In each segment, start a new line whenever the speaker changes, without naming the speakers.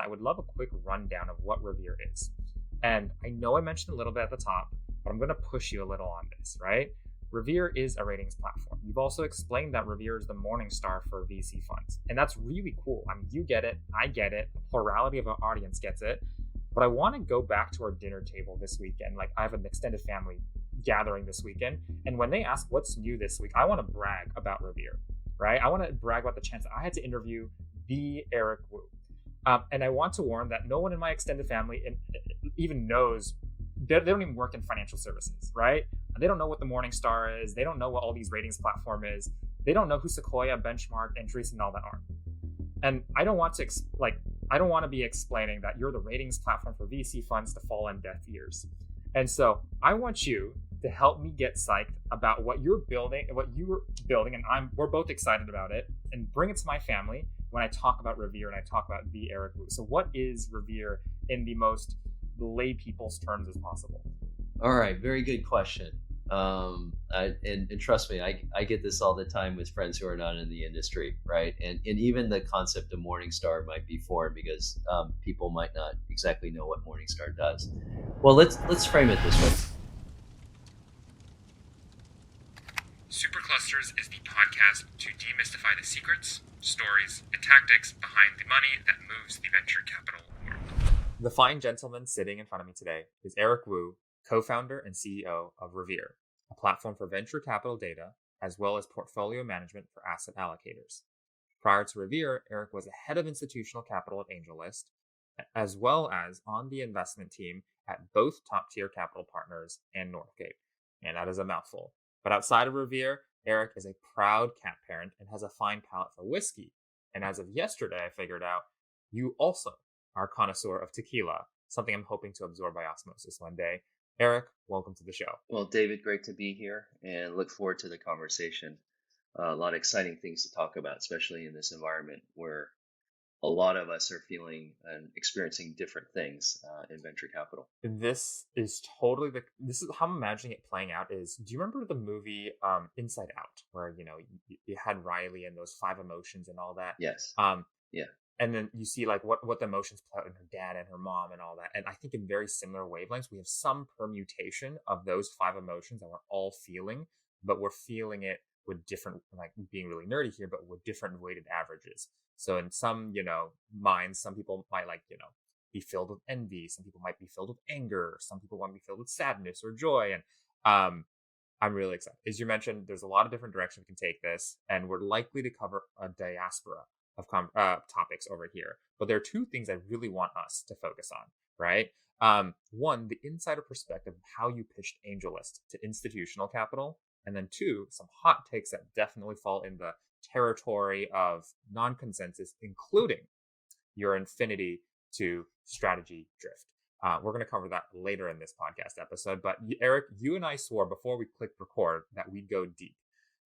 I would love a quick rundown of what Revere is. And I know I mentioned a little bit at the top, but I'm going to push you a little on this, right? Revere is a ratings platform. You've also explained that Revere is the morning star for VC funds. And that's really cool. I mean, you get it, I get it, the plurality of our audience gets it. But I want to go back to our dinner table this weekend. Like, I have an extended family gathering this weekend. And when they ask what's new this week, I want to brag about Revere, right? I want to brag about the chance that I had to interview the Eric Wu. And I want to warn that no one in my extended family even knows, they don't even work in financial services, right? They don't know what the Morningstar is. They don't know what all these ratings platform is. They don't know who Sequoia, Benchmark, Entries, and all that are. And I don't want to be explaining that you're the ratings platform for VC funds to fall on deaf ears. And so I want you to help me get psyched about what you're building, and we're both excited about it, and bring it to my family when I talk about Revere and I talk about the Eric Wu. So what is Revere in the most lay people's terms as possible?
All right, very good question. And trust me, I get this all the time with friends who are not in the industry, right? And even the concept of Morningstar might be foreign because people might not exactly know what Morningstar does. Well, let's frame it this way.
Superclusters is the podcast to demystify the secrets, stories, and tactics behind the money that moves the venture capital world. The fine gentleman sitting in front of me today is Eric Wu, co-founder and CEO of Revere, a platform for venture capital data, as well as portfolio management for asset allocators. Prior to Revere, Eric was a head of institutional capital at AngelList, as well as on the investment team at both top-tier capital partners and Northgate. And that is a mouthful. But outside of Revere, Eric is a proud cat parent and has a fine palate for whiskey. And as of yesterday, I figured out you also are a connoisseur of tequila, something I'm hoping to absorb by osmosis one day. Eric, welcome to the show.
Well, David, great to be here and look forward to the conversation. A lot of exciting things to talk about, especially in this environment where a lot of us are feeling and experiencing different things in venture capital.
This is how I'm imagining it playing out is, do you remember the movie Inside Out, where, you had Riley and those 5 emotions and all that?
Yes. Yeah.
And then you see like what the emotions play out in her dad and her mom and all that. And I think in very similar wavelengths, we have some permutation of those 5 emotions that we're all feeling, but we're feeling it with different, like being really nerdy here, but with different weighted averages. So in some, minds, some people might be filled with envy. Some people might be filled with anger. Some people want to be filled with sadness or joy. And I'm really excited. As you mentioned, there's a lot of different directions we can take this, and we're likely to cover a diaspora of topics over here. But there are 2 things I really want us to focus on, right? One, the insider perspective of how you pitched AngelList to institutional capital. And then 2, some hot takes that definitely fall in the territory of non-consensus, including your infinity to strategy drift. We're going to cover that later in this podcast episode. But Eric, you and I swore before we clicked record that we'd go deep.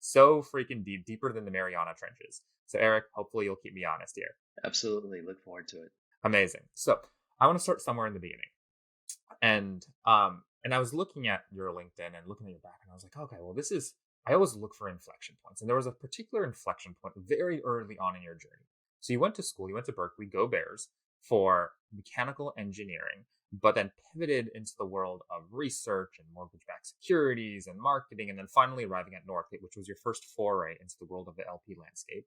So freaking deep, deeper than the Mariana Trenches. So Eric, hopefully you'll keep me honest here.
Absolutely. Look forward to it.
Amazing. So I want to start somewhere in the beginning. And I was looking at your LinkedIn and looking at your back, and I was like, okay, well, I always look for inflection points. And there was a particular inflection point very early on in your journey. So you went to school, you went to Berkeley, go Bears, for mechanical engineering, but then pivoted into the world of research and mortgage-backed securities and marketing, and then finally arriving at Northgate, which was your first foray into the world of the LP landscape.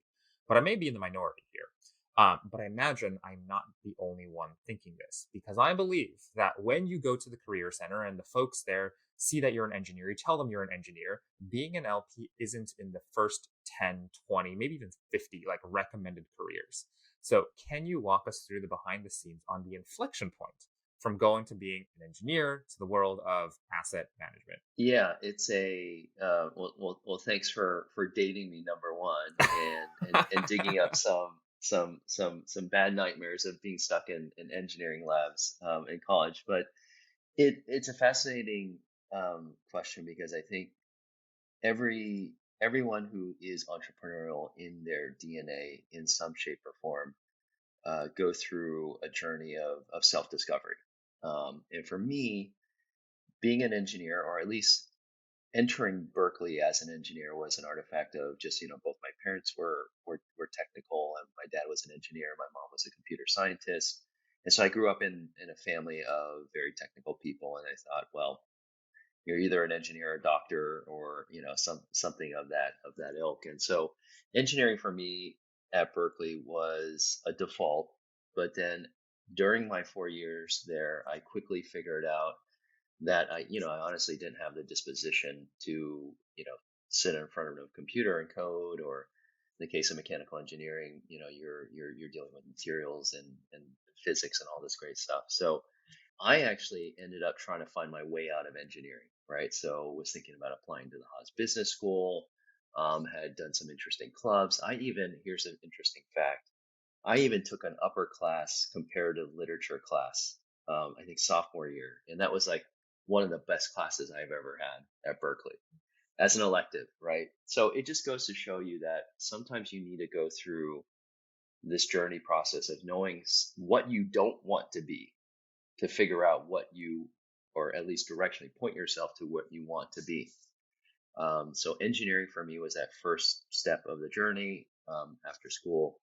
But I may be in the minority here. But I imagine I'm not the only one thinking this, because I believe that when you go to the Career Center and the folks there see that you're an engineer, you tell them you're an engineer, being an LP isn't in the first 10, 20, maybe even 50 recommended careers. So can you walk us through the behind the scenes on the inflection point from going to being an engineer to the world of asset management?
Yeah, it's well, thanks for dating me, number one, and digging up some bad nightmares of being stuck in engineering labs in college. But it's a fascinating question, because I think everyone who is entrepreneurial in their DNA in some shape or form go through a journey of self-discovery. And for me, being an engineer, or at least entering Berkeley as an engineer, was an artifact of just, both my parents were technical, and my dad was an engineer, my mom was a computer scientist. And so I grew up in a family of very technical people, and I thought, well, you're either an engineer or a doctor or something of that ilk. And so engineering for me at Berkeley was a default, but then during my 4 years there, I quickly figured out that I honestly didn't have the disposition to sit in front of a computer and code, or in the case of mechanical engineering, you're dealing with materials and physics and all this great stuff. So I actually ended up trying to find my way out of engineering, right? So was thinking about applying to the Haas Business School, had done some interesting clubs. Here's an interesting fact. I even took an upper class comparative literature class, I think sophomore year. And that was like one of the best classes I've ever had at Berkeley as an elective, right? So it just goes to show you that sometimes you need to go through this journey process of knowing what you don't want to be to figure out what you, or at least directionally point yourself to what you want to be. So engineering for me was that first step of the journey. After school,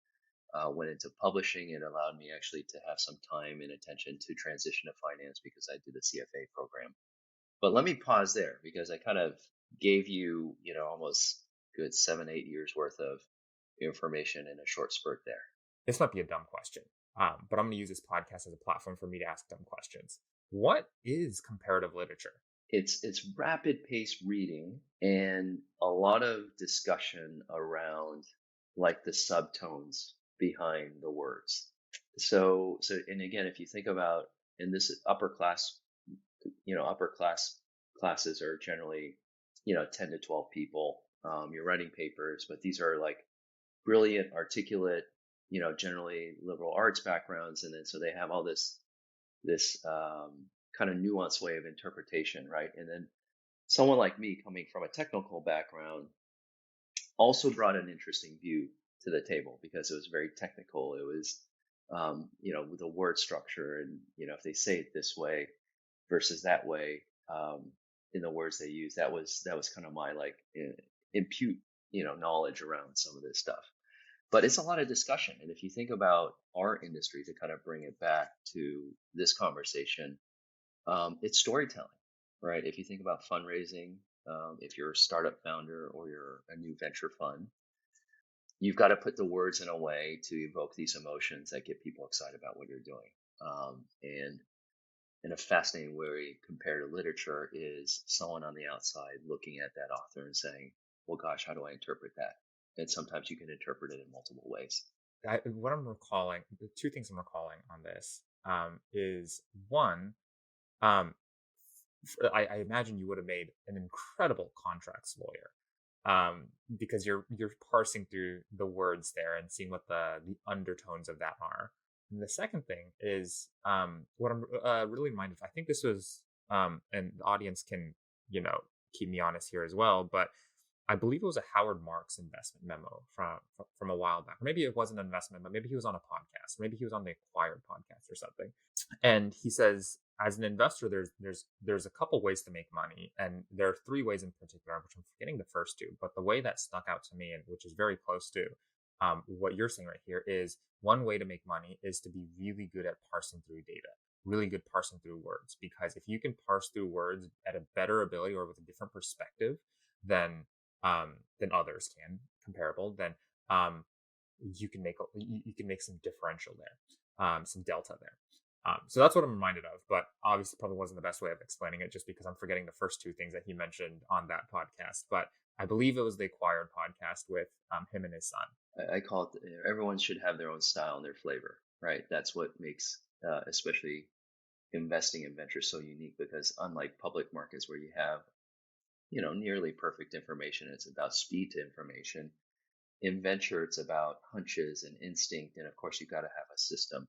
went into publishing. It allowed me actually to have some time and attention to transition to finance because I did the CFA program. But let me pause there because I kind of gave you, almost good 7, 8 years worth of information in a short spurt there.
This might be a dumb question, but I'm going to use this podcast as a platform for me to ask dumb questions. What is comparative literature?
It's rapid paced reading and a lot of discussion around like the subtones behind the words. And again, if you think about, in this upper class, upper class classes are generally, 10 to 12 people. You're writing papers, but these are like brilliant, articulate, generally liberal arts backgrounds. And then, so they have all this kind of nuanced way of interpretation, right? And then someone like me coming from a technical background also brought an interesting view to the table because it was very technical. It was, with the word structure and, if they say it this way versus that way, in the words they use, that was kind of my like impute, knowledge around some of this stuff. But it's a lot of discussion. And if you think about our industry, to kind of bring it back to this conversation, it's storytelling, right? If you think about fundraising, if you're a startup founder or you're a new venture fund, you've got to put the words in a way to evoke these emotions that get people excited about what you're doing. And in a fascinating way, compared to literature, is someone on the outside looking at that author and saying, well, gosh, how do I interpret that? And sometimes you can interpret it in multiple ways.
What I'm recalling, the two things I'm recalling on this is one, I imagine you would have made an incredible contracts lawyer, because you're parsing through the words there and seeing what the undertones of that are. And the second thing is what I'm really reminded of. I think this was, and the audience can keep me honest here as well, but I believe it was a Howard Marks investment memo from a while back. Or maybe it wasn't an investment, but maybe he was on a podcast. Maybe he was on the Acquired podcast or something. And he says, as an investor, there's a couple ways to make money, and there are three ways in particular, which I'm forgetting the first two. But the way that stuck out to me, and which is very close to what you're saying right here, is one way to make money is to be really good at parsing through data, really good parsing through words. Because if you can parse through words at a better ability or with a different perspective than others can, comparable, then you can make some differential there, some delta there. So that's what I'm reminded of, but obviously probably wasn't the best way of explaining it just because I'm forgetting the first two things that he mentioned on that podcast. But I believe it was the Acquired podcast with him and his son.
I call it, everyone should have their own style and their flavor, right? That's what makes, especially investing in venture so unique, because unlike public markets where you have, nearly perfect information, it's about speed to information. In venture, it's about hunches and instinct. And of course, you've got to have a system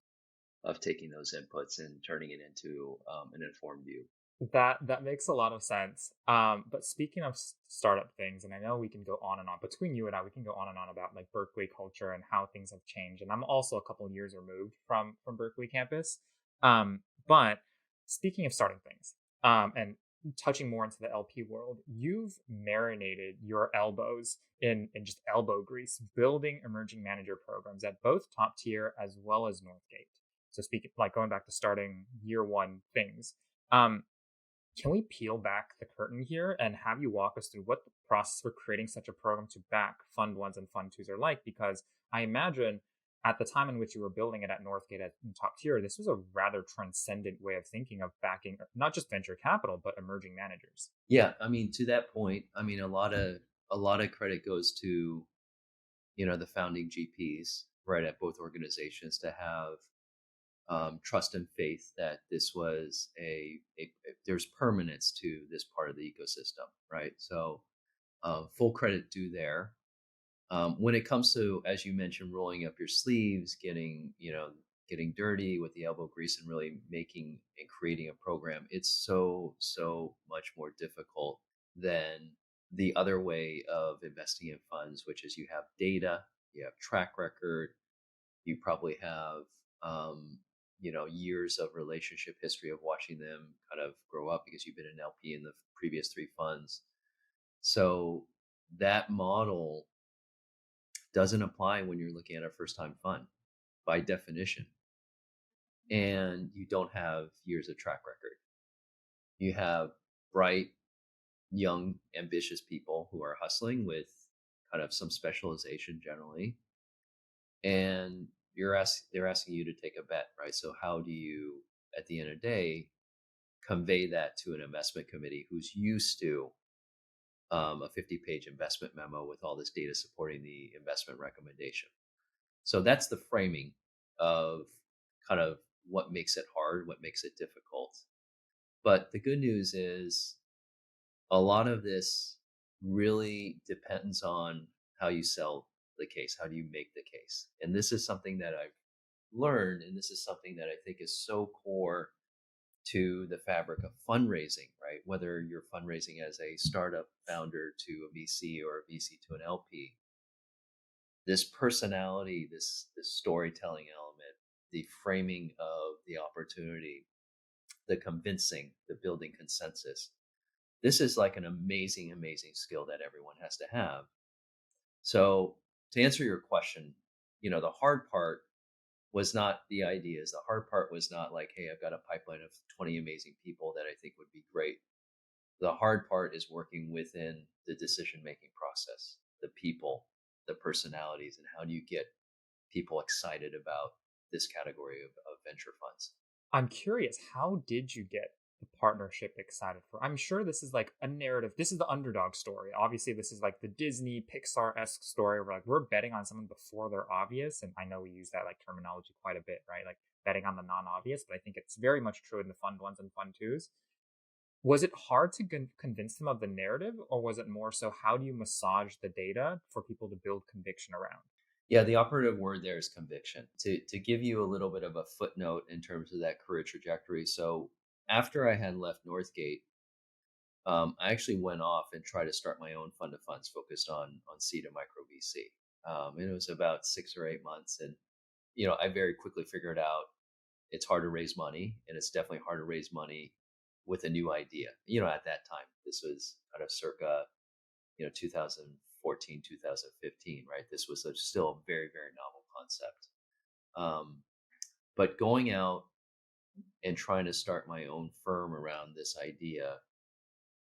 of taking those inputs and turning it into an informed view.
That makes a lot of sense. But speaking of startup things, and I know we can go on and on between you and I, we can go on and on about like Berkeley culture and how things have changed. And I'm also a couple of years removed from Berkeley campus. But speaking of starting things, and touching more into the LP world, you've marinated your elbows in just elbow grease, building emerging manager programs at both Top Tier as well as Northgate. So speaking like going back to starting year one things, um, can we peel back the curtain here and have you walk us through what the process for creating such a program to back fund ones and fund twos are like? Because I imagine at the time in which you were building it at Northgate at in top tier, this was a rather transcendent way of thinking of backing not just venture capital, but emerging managers.
Yeah, I mean, to that point, I mean, a lot of credit goes to, the founding GPs, right, at both organizations to have trust and faith that this was there's permanence to this part of the ecosystem, right? So full credit due there. When it comes to, as you mentioned, rolling up your sleeves, getting dirty with the elbow grease and really making and creating a program, it's so much more difficult than the other way of investing in funds, which is you have data, you have track record, you probably have years of relationship history of watching them kind of grow up because you've been an LP in the previous three funds. So that model doesn't apply when you're looking at a first time fund by definition. And you don't have years of track record. You have bright, young, ambitious people who are hustling with kind of some specialization generally. And they're asking you to take a bet, right? So how do you, at the end of the day, convey that to an investment committee who's used to a 50-page investment memo with all this data supporting the investment recommendation? So that's the framing of kind of what makes it hard, what makes it difficult. But the good news is a lot of this really depends on how you sell the case, how do you make the case. And this is something that I've learned, and this is something that I think is so core to the fabric of fundraising, right? Whether you're fundraising as a startup founder to a VC or a VC to an LP, this personality, this storytelling element, the framing of the opportunity, the convincing, the building consensus. This is like an amazing skill that everyone has to have. So to answer your question, the hard part was not the ideas. The hard part was not like, hey, I've got a pipeline of 20 amazing people that I think would be great. The hard part is working within the decision making process, the people, the personalities, and how do you get people excited about this category of venture funds.
I'm curious, how did you get the partnership excited for? I'm sure this is like a narrative. This is the underdog story. Obviously, this is like the Disney Pixar-esque story where like we're betting on someone before they're obvious. And I know we use that like terminology quite a bit, right? Like betting on the non-obvious, but I think it's very much true in the fund ones and fund twos. Was it hard to convince them of the narrative, or was it more so how do you massage the data for people to build conviction around?
Yeah, the operative word there is conviction. To give you a little bit of a footnote in terms of that career trajectory. So after I had left Northgate, I actually went off and tried to start my own fund of funds focused on seed and micro VC. And it was about 6 or 8 months, and I very quickly figured out it's hard to raise money, and it's definitely hard to raise money with a new idea. At that time, this was kind of circa 2014, 2015, right? This was still a very novel concept. But going out and trying to start my own firm around this idea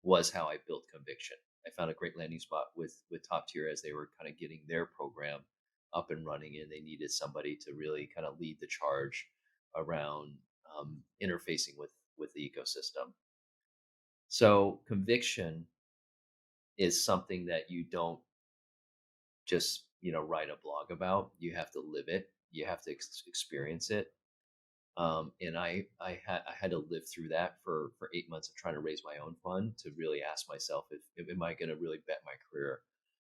was how I built conviction. I found a great landing spot with Top Tier as they were kind of getting their program up and running, and they needed somebody to really kind of lead the charge around interfacing with the ecosystem. So conviction is something that you don't just write a blog about. You have to live it. You have to experience it. And I had to live through that for 8 months of trying to raise my own fund to really ask myself if am I going to really bet my career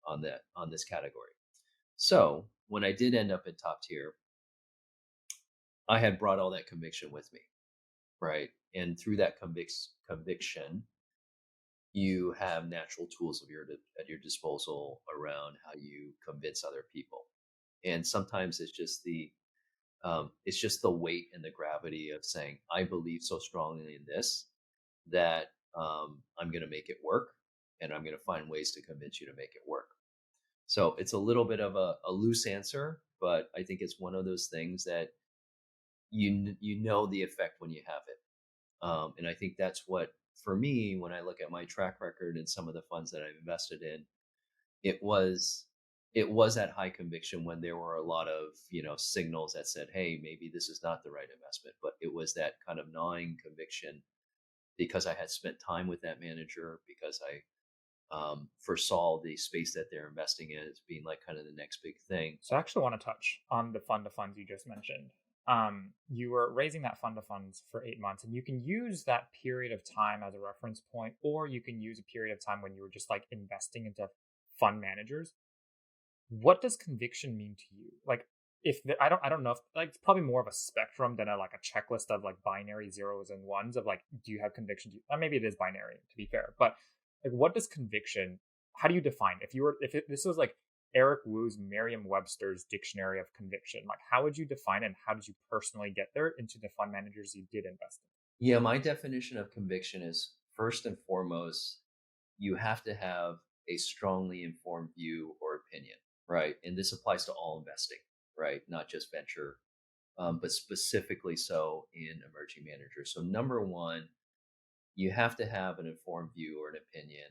on this category. So when I did end up in Top Tier, I had brought all that conviction with me, right? And through that conviction, you have natural tools at your disposal around how you convince other people. And sometimes it's just the weight and the gravity of saying, I believe so strongly in this that I'm going to make it work, and I'm going to find ways to convince you to make it work. So it's a little bit of a loose answer, but I think it's one of those things that
you know the effect when you have it. And I think that's what, for me, when I look at my track record and some of the funds that I've invested in, it was it was at high conviction when there were a lot of, signals that said, hey, maybe this is not the right investment. But it was that kind of gnawing conviction because I had spent time with that manager, because I foresaw the space that they're investing in as being like kind of the next big thing.
So I actually want to touch on the fund of funds you just mentioned. You were raising that fund of funds for 8 months, and you can use that period of time as a reference point, or you can use a period of time when you were just like investing into fund managers. What does conviction mean to you? Like, if I don't know if like it's probably more of a spectrum than a like a checklist of like binary zeros and ones of like, do you have conviction? Maybe it is binary, to be fair, but like, what does conviction? How do you define if you were this was like Eric Wu's Merriam-Webster's dictionary of conviction? Like, how would you define it, and how did you personally get there into the fund managers you did invest in?
Yeah, my definition of conviction is, first and foremost, you have to have a strongly informed view or opinion, right? And this applies to all investing, right? Not just venture, but specifically so in emerging managers. So, number one, you have to have an informed view or an opinion.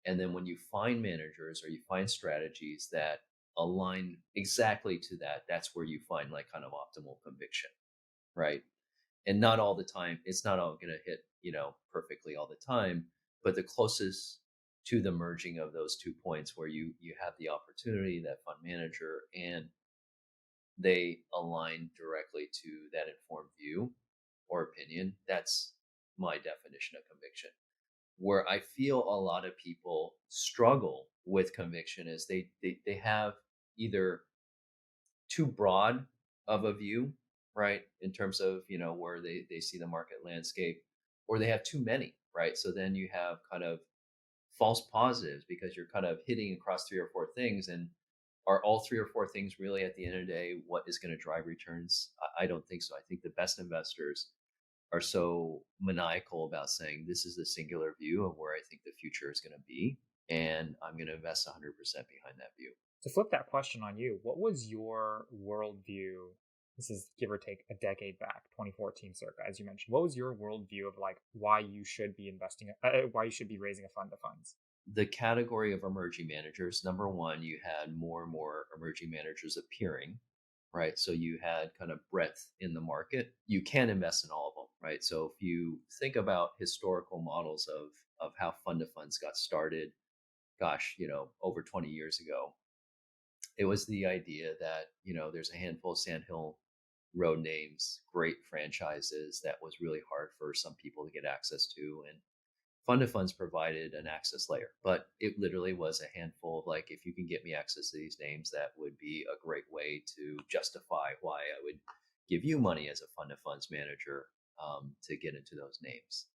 And then when you find managers or you find strategies that align exactly to that, that's where you find like kind of optimal conviction, right? And not all the time, it's not all going to hit, perfectly all the time, but the closest to the merging of those 2 points where you have the opportunity, that fund manager, and they align directly to that informed view or opinion, that's my definition of conviction. Where I feel a lot of people struggle with conviction is they have either too broad of a view, right, in terms of, where they see the market landscape, or they have too many, right? So then you have kind of false positives because you're kind of hitting across 3 or 4 things. And are all 3 or 4 things really, at the end of the day, what is going to drive returns? I don't think so. I think the best investors are so maniacal about saying, this is the singular view of where I think the future is going to be, and I'm going to invest 100% behind that view.
To flip that question on you, what was your worldview? This is give or take a decade back, 2014 circa, as you mentioned. What was your worldview of like why you should be investing, why you should be raising a fund of funds?
The category of emerging managers, number one, you had more and more emerging managers appearing, right? So you had kind of breadth in the market. You can invest in all of them, right? So if you think about historical models of how fund of funds got started, gosh, over 20 years ago, it was the idea that, there's a handful of sandhill road names, great franchises that was really hard for some people to get access to. And fund of funds provided an access layer, but it literally was a handful of like, if you can get me access to these names, that would be a great way to justify why I would give you money as a fund of funds manager, to get into those names.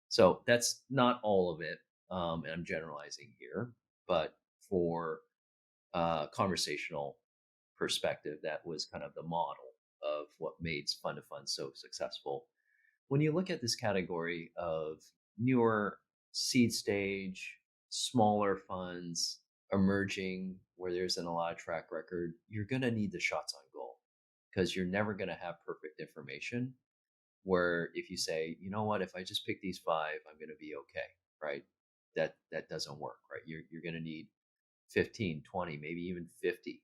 So that's not all of it. And I'm generalizing here, but for conversational perspective, that was kind of the model of what made fund of funds so successful. When you look at this category of newer seed stage, smaller funds, emerging, where there isn't a lot of track record, you're going to need the shots on goal, because you're never going to have perfect information. Where if you say, you know what, if I just pick these five, I'm going to be okay, right? That doesn't work, right? You're going to need 15, 20, maybe even 50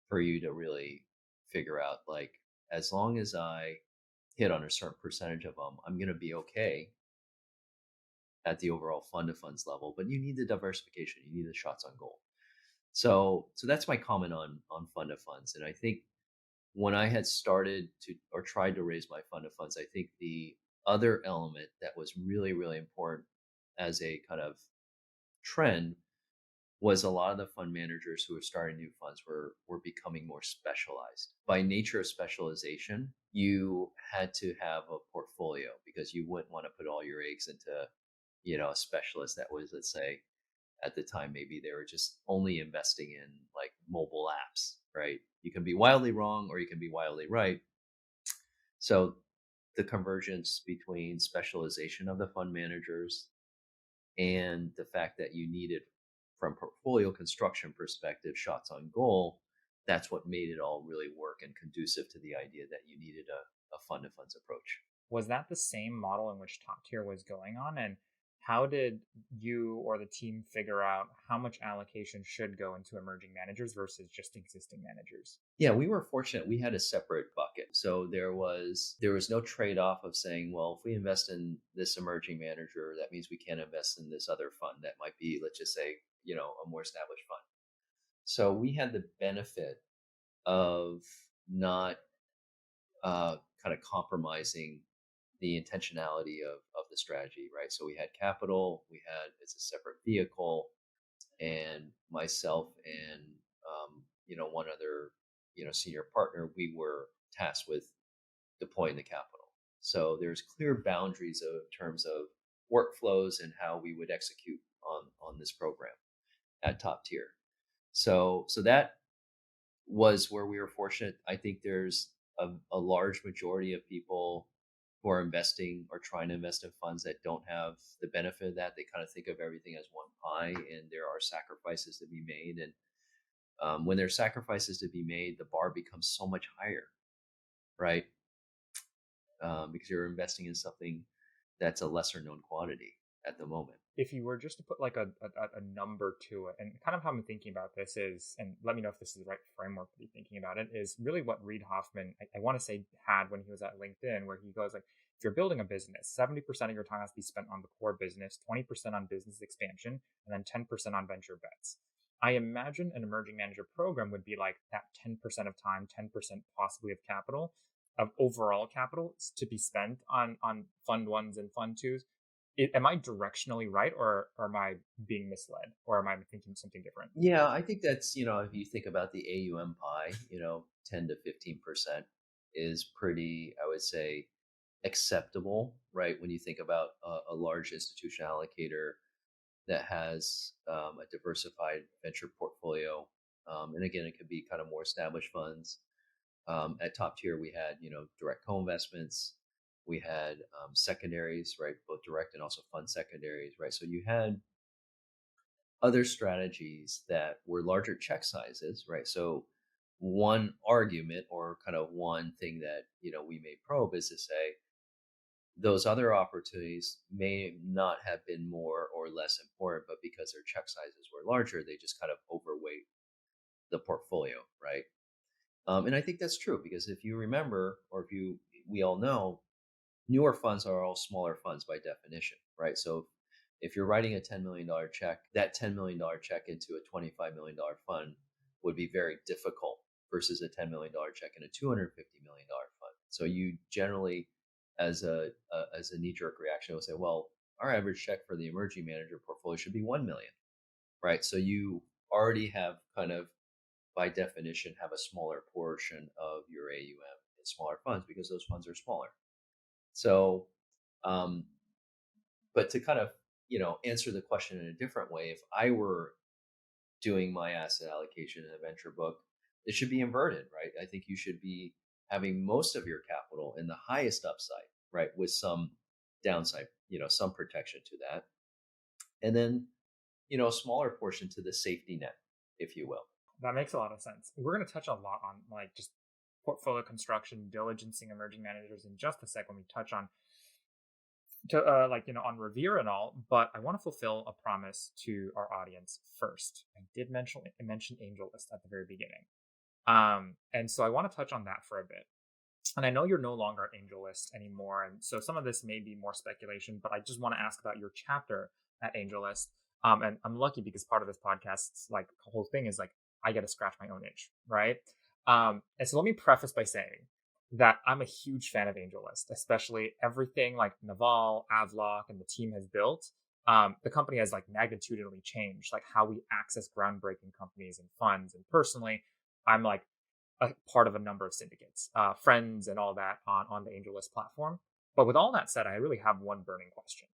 for you to really figure out, like, as long as I hit on a certain percentage of them, I'm going to be okay at the overall fund of funds level. But you need the diversification, you need the shots on goal. So that's my comment on fund of funds. And I think when I had started to, or tried to raise my fund of funds, I think the other element that was really, really important as a kind of trend was a lot of the fund managers who were starting new funds were becoming more specialized. By nature of specialization, you had to have a portfolio, because you wouldn't want to put all your eggs into, a specialist that was, let's say, at the time, maybe they were just only investing in like mobile apps, right? You can be wildly wrong or you can be wildly right. So the convergence between specialization of the fund managers and the fact that you needed, from portfolio construction perspective, shots on goal, that's what made it all really work and conducive to the idea that you needed a fund of funds approach.
Was that the same model in which Top Tier was going on? And how did you or the team figure out how much allocation should go into emerging managers versus just existing managers?
Yeah, we were fortunate. We had a separate bucket. So there was no trade-off of saying, well, if we invest in this emerging manager, that means we can't invest in this other fund that might be, let's just say, a more established fund. So we had the benefit of not kind of compromising the intentionality of the strategy, right? So we had capital, it's a separate vehicle, and myself and one other senior partner, we were tasked with deploying the capital. So there's clear boundaries of terms of workflows and how we would execute on this program at Top Tier. So that was where we were fortunate. I think there's a large majority of people who are investing or trying to invest in funds that don't have the benefit of that. They kind of think of everything as one pie, and there are sacrifices to be made. And when there's sacrifices to be made, the bar becomes so much higher, right? Because you're investing in something that's a lesser known quantity at the moment.
If you were just to put like a number to it, and kind of how I'm thinking about this is, and let me know if this is the right framework to be thinking about it, is really what Reid Hoffman, I want to say, had when he was at LinkedIn, where he goes like, if you're building a business, 70% of your time has to be spent on the core business, 20% on business expansion, and then 10% on venture bets. I imagine an emerging manager program would be like that 10% of time, 10% possibly of capital, of overall capital to be spent on fund ones and fund twos. Am I directionally right, or am I being misled, or am I thinking something different?
Yeah, I think that's, if you think about the AUM pie, 10 to 15% is pretty, I would say, acceptable, right? When you think about a large institutional allocator that has a diversified venture portfolio. And again, it could be kind of more established funds. At Top Tier, we had, direct co-investments. We had secondaries, right? Both direct and also fund secondaries, right? So you had other strategies that were larger check sizes, right? So one argument or kind of one thing that, we may probe is to say, those other opportunities may not have been more or less important, but because their check sizes were larger, they just kind of overweight the portfolio, right? And I think that's true because if you remember, or we all know, newer funds are all smaller funds by definition, right? So if you're writing a $10 million check, that $10 million check into a $25 million fund would be very difficult versus a $10 million check in a $250 million fund. So you generally, as a knee-jerk reaction, will say, well, our average check for the emerging manager portfolio should be 1 million, right? So you already have kind of, by definition, have a smaller portion of your AUM in smaller funds because those funds are smaller. So, but to kind of, answer the question in a different way, if I were doing my asset allocation in a venture book, it should be inverted, right? I think you should be having most of your capital in the highest upside, right? With some downside, some protection to that. And then, a smaller portion to the safety net, if you will.
That makes a lot of sense. We're going to touch a lot on like just portfolio construction, diligencing emerging managers in just a sec when we touch on on Revere and all, but I want to fulfill a promise to our audience first. I did mention AngelList at the very beginning. And so I want to touch on that for a bit. And I know you're no longer at AngelList anymore, and so some of this may be more speculation, but I just want to ask about your chapter at AngelList. And I'm lucky because part of this podcast's like whole thing is like I get to scratch my own itch, right? And so let me preface by saying that I'm a huge fan of AngelList, especially everything like Naval, Avlock, and the team has built. The company has like magnitudinally changed, like how we access groundbreaking companies and funds. And personally, I'm like a part of a number of syndicates, friends, and all that on the AngelList platform. But with all that said, I really have one burning question,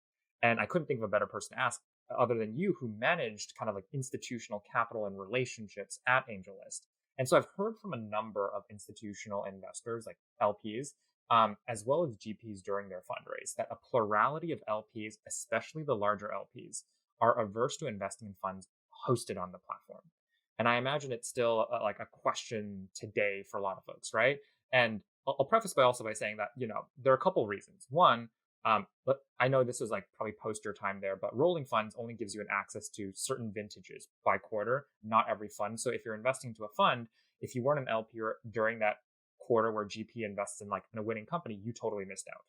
and I couldn't think of a better person to ask other than you, who managed kind of like institutional capital and relationships at AngelList. And so I've heard from a number of institutional investors, like LPs, as well as GPs during their fundraise, that a plurality of LPs, especially the larger LPs, are averse to investing in funds hosted on the platform. And I imagine it's still like a question today for a lot of folks, right? And I'll preface by also by saying that, there are a couple reasons. One, but I know this was like probably post your time there, but rolling funds only gives you an access to certain vintages by quarter, not every fund. So if you're investing into a fund, if you weren't an LP during that quarter where GP invests in like in a winning company, you totally missed out.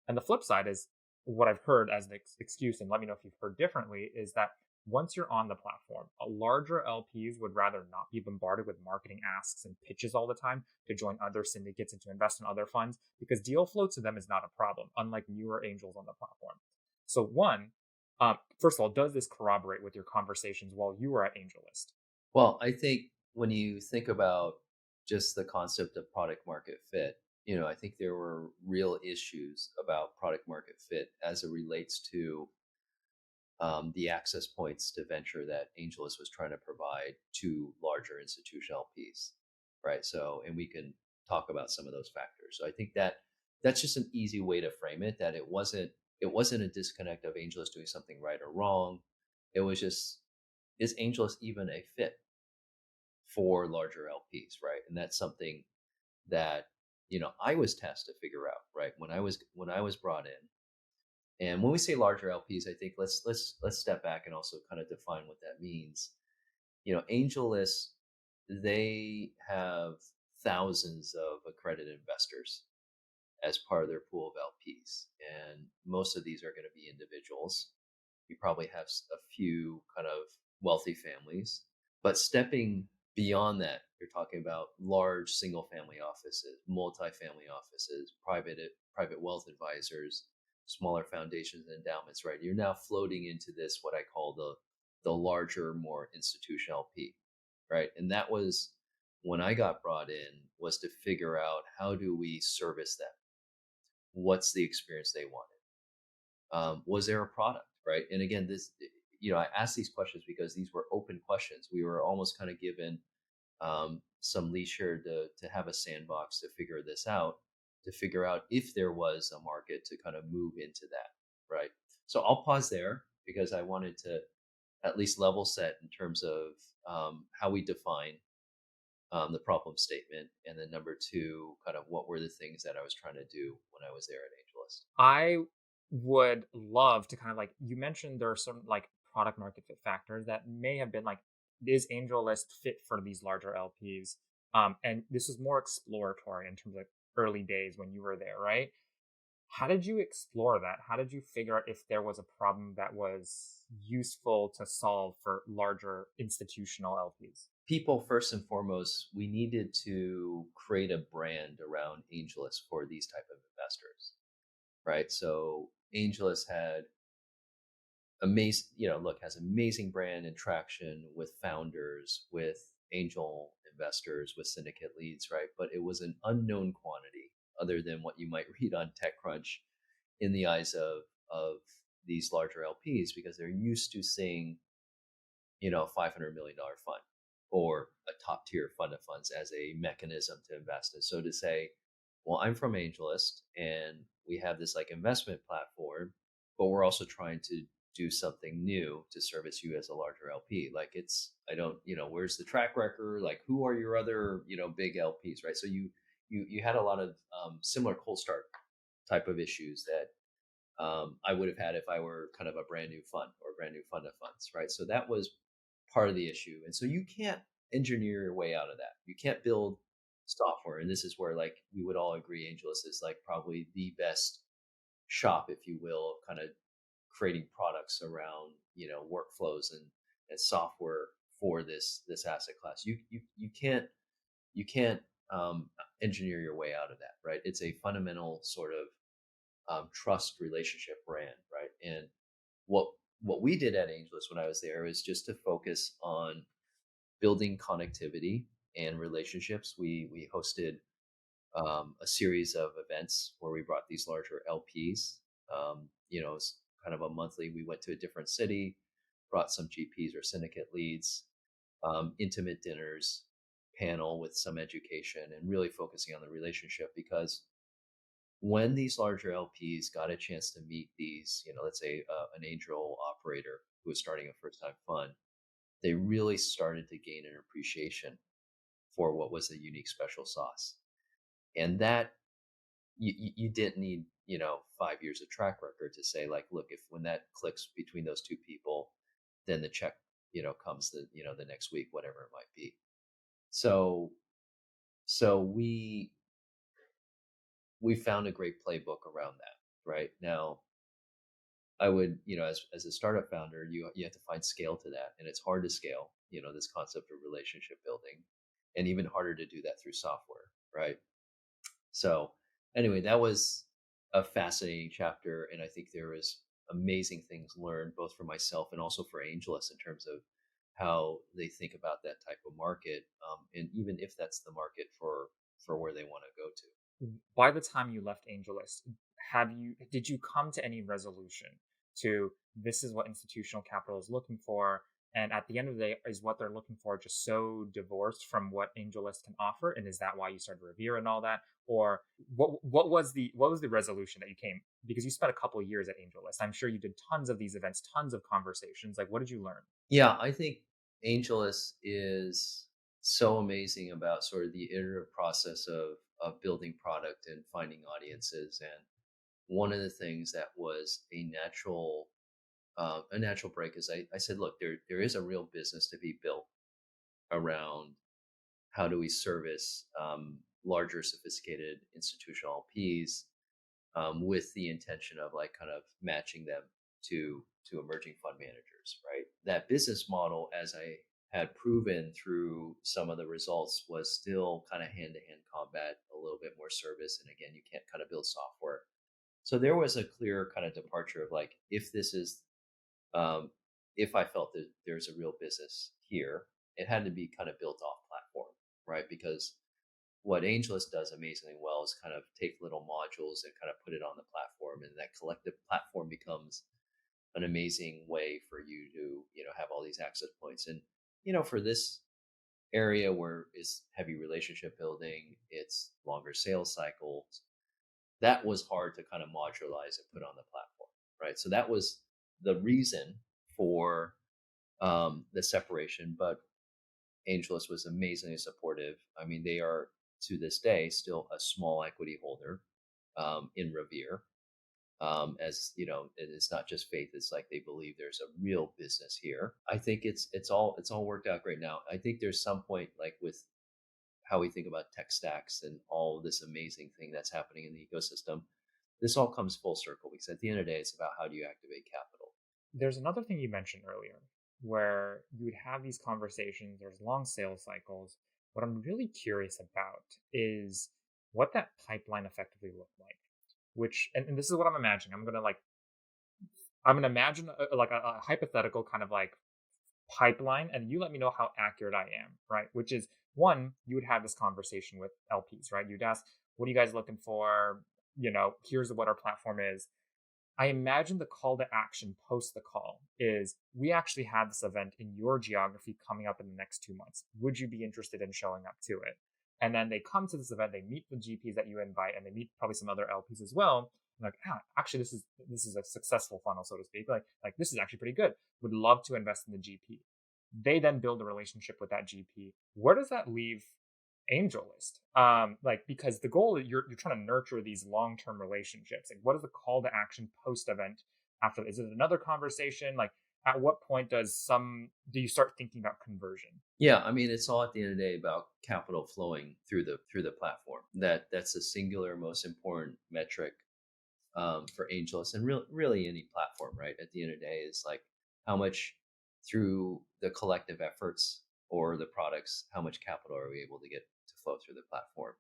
And the flip side is what I've heard as an excuse, and let me know if you've heard differently, is that once you're on the platform, a larger LPs would rather not be bombarded with marketing asks and pitches all the time to join other syndicates and to invest in other funds, because deal flow to them is not a problem, unlike newer angels on the platform. So one, first of all, does this corroborate with your conversations while you were at AngelList?
Well, I think when you think about just the concept of product market fit, I think there were real issues about product market fit as it relates to the access points to venture that AngelList was trying to provide to larger institutional LPs, right? So, and we can talk about some of those factors. So I think that that's just an easy way to frame it. That it wasn't a disconnect of AngelList doing something right or wrong. It was just, is AngelList even a fit for larger LPs, right? And that's something that I was tasked to figure out, right? When I was brought in. And when we say larger LPs, I think let's step back and also kind of define what that means. AngelList, they have thousands of accredited investors as part of their pool of LPs, and most of these are going to be individuals. You probably have a few kind of wealthy families, but stepping beyond that, you're talking about large single family offices, multi-family offices, private wealth advisors, smaller foundations and endowments, right? You're now floating into this, what I call the larger, more institutional LP, right? And that was when I got brought in, was to figure out, how do we service them? What's the experience they wanted? Was there a product, right? And again, I asked these questions because these were open questions. We were almost kind of given some leisure to have a sandbox to figure this out, to figure out if there was a market to kind of move into that, right? So I'll pause there because I wanted to at least level set in terms of how we define the problem statement, and then number two, kind of what were the things that I was trying to do when I was there at AngelList.
I would love to kind of like, you mentioned there are some like product market fit factors that may have been like, is AngelList fit for these larger LPs? And this was more exploratory in terms of early days when you were there, right? How did you explore that? How did you figure out if there was a problem that was useful to solve for larger institutional LPs?
People, first and foremost, we needed to create a brand around AngelList for these type of investors, right? So AngelList had has amazing brand and traction with founders, with angel investors, with syndicate leads, right? But it was an unknown quantity other than what you might read on TechCrunch in the eyes of these larger LPs, because they're used to seeing, a $500 million fund or a top tier fund of funds as a mechanism to invest in. So to say, well, I'm from AngelList and we have this like investment platform, but we're also trying to do something new to service you as a larger LP. Like, I don't, where's the track record? Like, who are your other, big LPs, right? So you had a lot of similar cold start type of issues that I would have had if I were kind of a brand new fund or a brand new fund of funds, right? So that was part of the issue. And so you can't engineer your way out of that. You can't build software. And this is where, like, we would all agree AngelList is like probably the best shop, if you will, kind of creating products around, workflows and software for this asset class. You can't engineer your way out of that, right? It's a fundamental sort of trust relationship brand, right? And what we did at AngelList when I was there is just to focus on building connectivity and relationships. We hosted a series of events where we brought these larger LPs. It's kind of a monthly. We went to a different city, brought some GPs or syndicate leads, intimate dinners, panel with some education, and really focusing on the relationship. Because when these larger LPs got a chance to meet these, let's say an angel operator who was starting a first time fund, they really started to gain an appreciation for what was the unique special sauce. And that you didn't need, 5 years of track record to say, like, look, if when that clicks between those two people, then the check, comes the next week, whatever it might be. So we found a great playbook around that. Right now, I would, as a startup founder, you have to find scale to that, and it's hard to scale, this concept of relationship building, and even harder to do that through software, right? So anyway, that was a fascinating chapter, and I think there was amazing things learned both for myself and also for AngelList in terms of how they think about that type of market, and even if that's the market for where they want to go to.
By the time you left AngelList, did you come to any resolution to this is what institutional capital is looking for, and at the end of the day, is what they're looking for just so divorced from what AngelList can offer, and is that why you started Revere and all that, or what was the resolution that you came, because you spent a couple of years at AngelList? I'm sure you did tons of these events, tons of conversations. Like, what did you learn?
Yeah, I think AngelList is so amazing about sort of the iterative process of building product and finding audiences. And one of the things that was a natural break is I said, look, there is a real business to be built around how do we service larger, sophisticated institutional LPs, with the intention of like kind of matching them to emerging fund managers, right? That business model, as I had proven through some of the results, was still kind of hand-to-hand combat, a little bit more service. And again, you can't kind of build software. So there was a clear kind of departure of like, if I felt that there's a real business here, it had to be kind of built off platform, right? Because what AngelList does amazingly well is kind of take little modules and kind of put it on the platform, and that collective platform becomes an amazing way for you to, have all these access points. And, for this area where it's heavy relationship building, it's longer sales cycles, that was hard to kind of modularize and put on the platform, right? So that was the reason for the separation. But AngelList was amazingly supportive. I mean, they are to this day still a small equity holder in Revere. As you know, it's not just faith; it's like they believe there's a real business here. I think it's all worked out great now. I think there's some point, like with how we think about tech stacks and all this amazing thing that's happening in the ecosystem, this all comes full circle, because at the end of the day, it's about how do you activate capital.
There's another thing you mentioned earlier where you would have these conversations, there's long sales cycles. What I'm really curious about is what that pipeline effectively looked like, which, and this is what I'm imagining. I'm gonna imagine a hypothetical kind of like pipeline, and you let me know how accurate I am, right? Which is, one, you would have this conversation with LPs, right? You'd ask, what are you guys looking for? Here's what our platform is. I imagine the call to action post the call is, we actually have this event in your geography coming up in the next 2 months. Would you be interested in showing up to it? And then they come to this event, they meet the GPs that you invite, and they meet probably some other LPs as well. Like, actually, this is a successful funnel, so to speak. Like this is actually pretty good. Would love to invest in the GP. They then build a relationship with that GP. Where does that leave AngelList? Because the goal is you're trying to nurture these long-term relationships. Like, what is the call to action post event after? Is it another conversation? Like, at what point do you start thinking about conversion?
Yeah, I mean, it's all at the end of the day about capital flowing through the platform. That's the singular most important metric for AngelList, and really any platform, right? At the end of the day, is like how much through the collective efforts or the products, how much capital are we able to get to flow through the platform?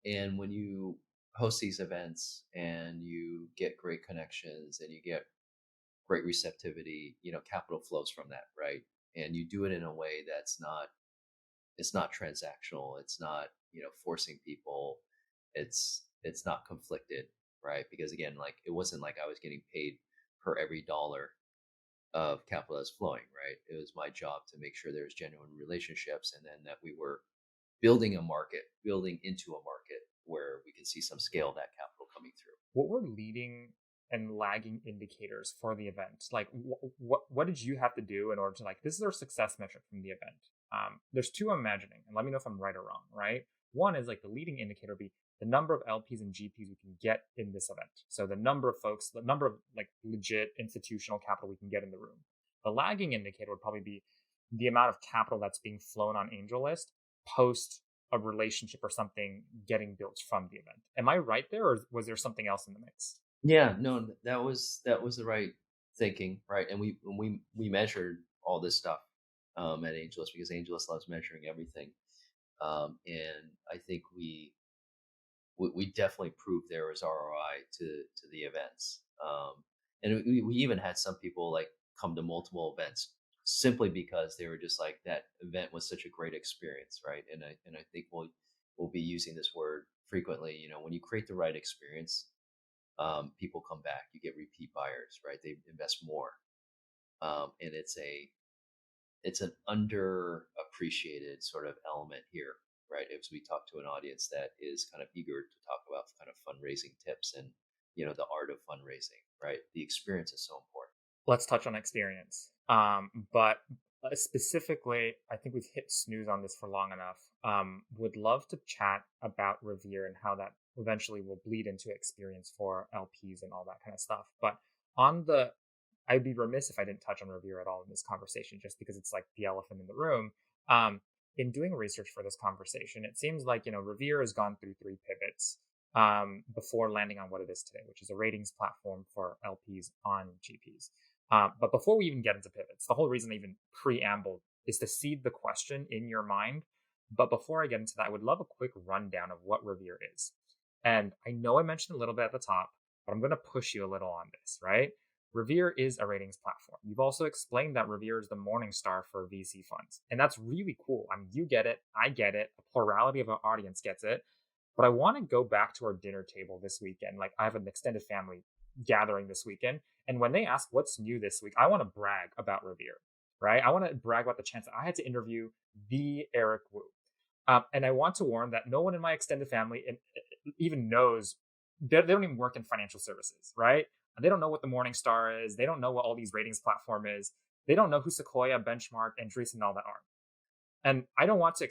And when you host these events and you get great connections and you get great receptivity, capital flows from that, right? And you do it in a way it's not transactional. It's not, forcing people. It's not conflicted, right? Because again, like it wasn't like I was getting paid per every dollar of capital that's flowing, right? It was my job to make sure there's genuine relationships, and then that we were building into a market where we could see some scale of that capital coming through.
What were leading and lagging indicators for the event? Like, what did you have to do in order to, like, this is our success metric from the event? There's two I'm imagining, and let me know if I'm right or wrong, right? One is like the leading indicator would be the number of LPs and GPs we can get in this event. So the number of folks, the number of like legit institutional capital we can get in the room. The lagging indicator would probably be the amount of capital that's being flown on AngelList post a relationship or something getting built from the event. Am I right there, or was there something else in the mix?
Yeah, no, that was the right thinking, right? And we measured all this stuff at AngelList because AngelList loves measuring everything. And I think we definitely proved there was ROI to the events. And we even had some people like come to multiple events simply because they were just like, that event was such a great experience, right? And I think we'll be using this word frequently. When you create the right experience, people come back. You get repeat buyers, right? They invest more, and it's an underappreciated sort of element here, right? As we talk to an audience that is kind of eager to talk about kind of fundraising tips and the art of fundraising, right? The experience is so important.
Let's touch on experience. But specifically, I think we've hit snooze on this for long enough. Would love to chat about Revere and how that eventually will bleed into experience for LPs and all that kind of stuff. But I'd be remiss if I didn't touch on Revere at all in this conversation, just because it's like the elephant in the room. In doing research for this conversation, it seems like, Revere has gone through 3 pivots before landing on what it is today, which is a ratings platform for LPs on GPs. But before we even get into pivots, the whole reason I even preambled is to seed the question in your mind. But before I get into that, I would love a quick rundown of what Revere is. And I know I mentioned a little bit at the top, but I'm going to push you a little on this, right? Revere is a ratings platform. You've also explained that Revere is the morning star for VC funds. And that's really cool. I mean, you get it. I get it. A plurality of our audience gets it. But I want to go back to our dinner table this weekend. Like, I have an extended family gathering this weekend. And when they ask what's new this week, I want to brag about Revere, right? I want to brag about the chance that I had to interview the Eric Wu. And I want to warn that no one in my extended family even knows, they don't even work in financial services, right? They don't know what the Morningstar is. They don't know what all these ratings platform is. They don't know who Sequoia, Benchmark, and Andreessen and all that are. And I don't want to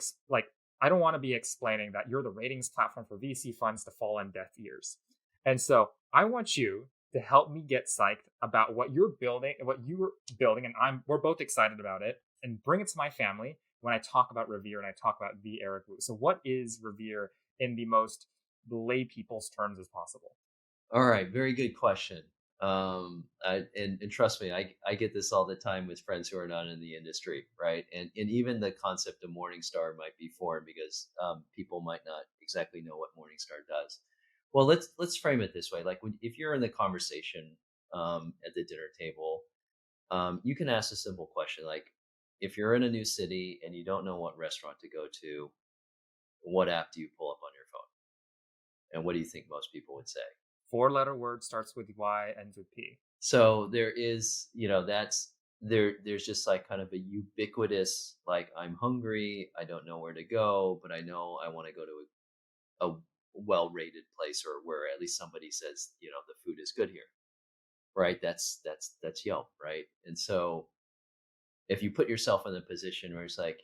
I don't want to be explaining that you're the ratings platform for VC funds to fall on deaf ears. And so I want you to help me get psyched about what you're building, and and we're both excited about it, and bring it to my family when I talk about Revere and I talk about the Eric Wu. So what is Revere in the most lay people's terms as possible?
All right, very good question. And trust me, I get this all the time with friends who are not in the industry, right? And even the concept of Morningstar might be foreign because people might not exactly know what Morningstar does. Well, let's frame it this way: like, if you're in the conversation at the dinner table, you can ask a simple question like, if you're in a new city and you don't know what restaurant to go to, what app do you pull up on your phone? And what do you think most people would say?
4-letter word, starts with Y, ends with P.
So there is, there's just like kind of a ubiquitous, like, I'm hungry, I don't know where to go, but I know I want to go to a well-rated place, or where at least somebody says, the food is good here, right? That's Yelp, right? And so if you put yourself in the position where it's like,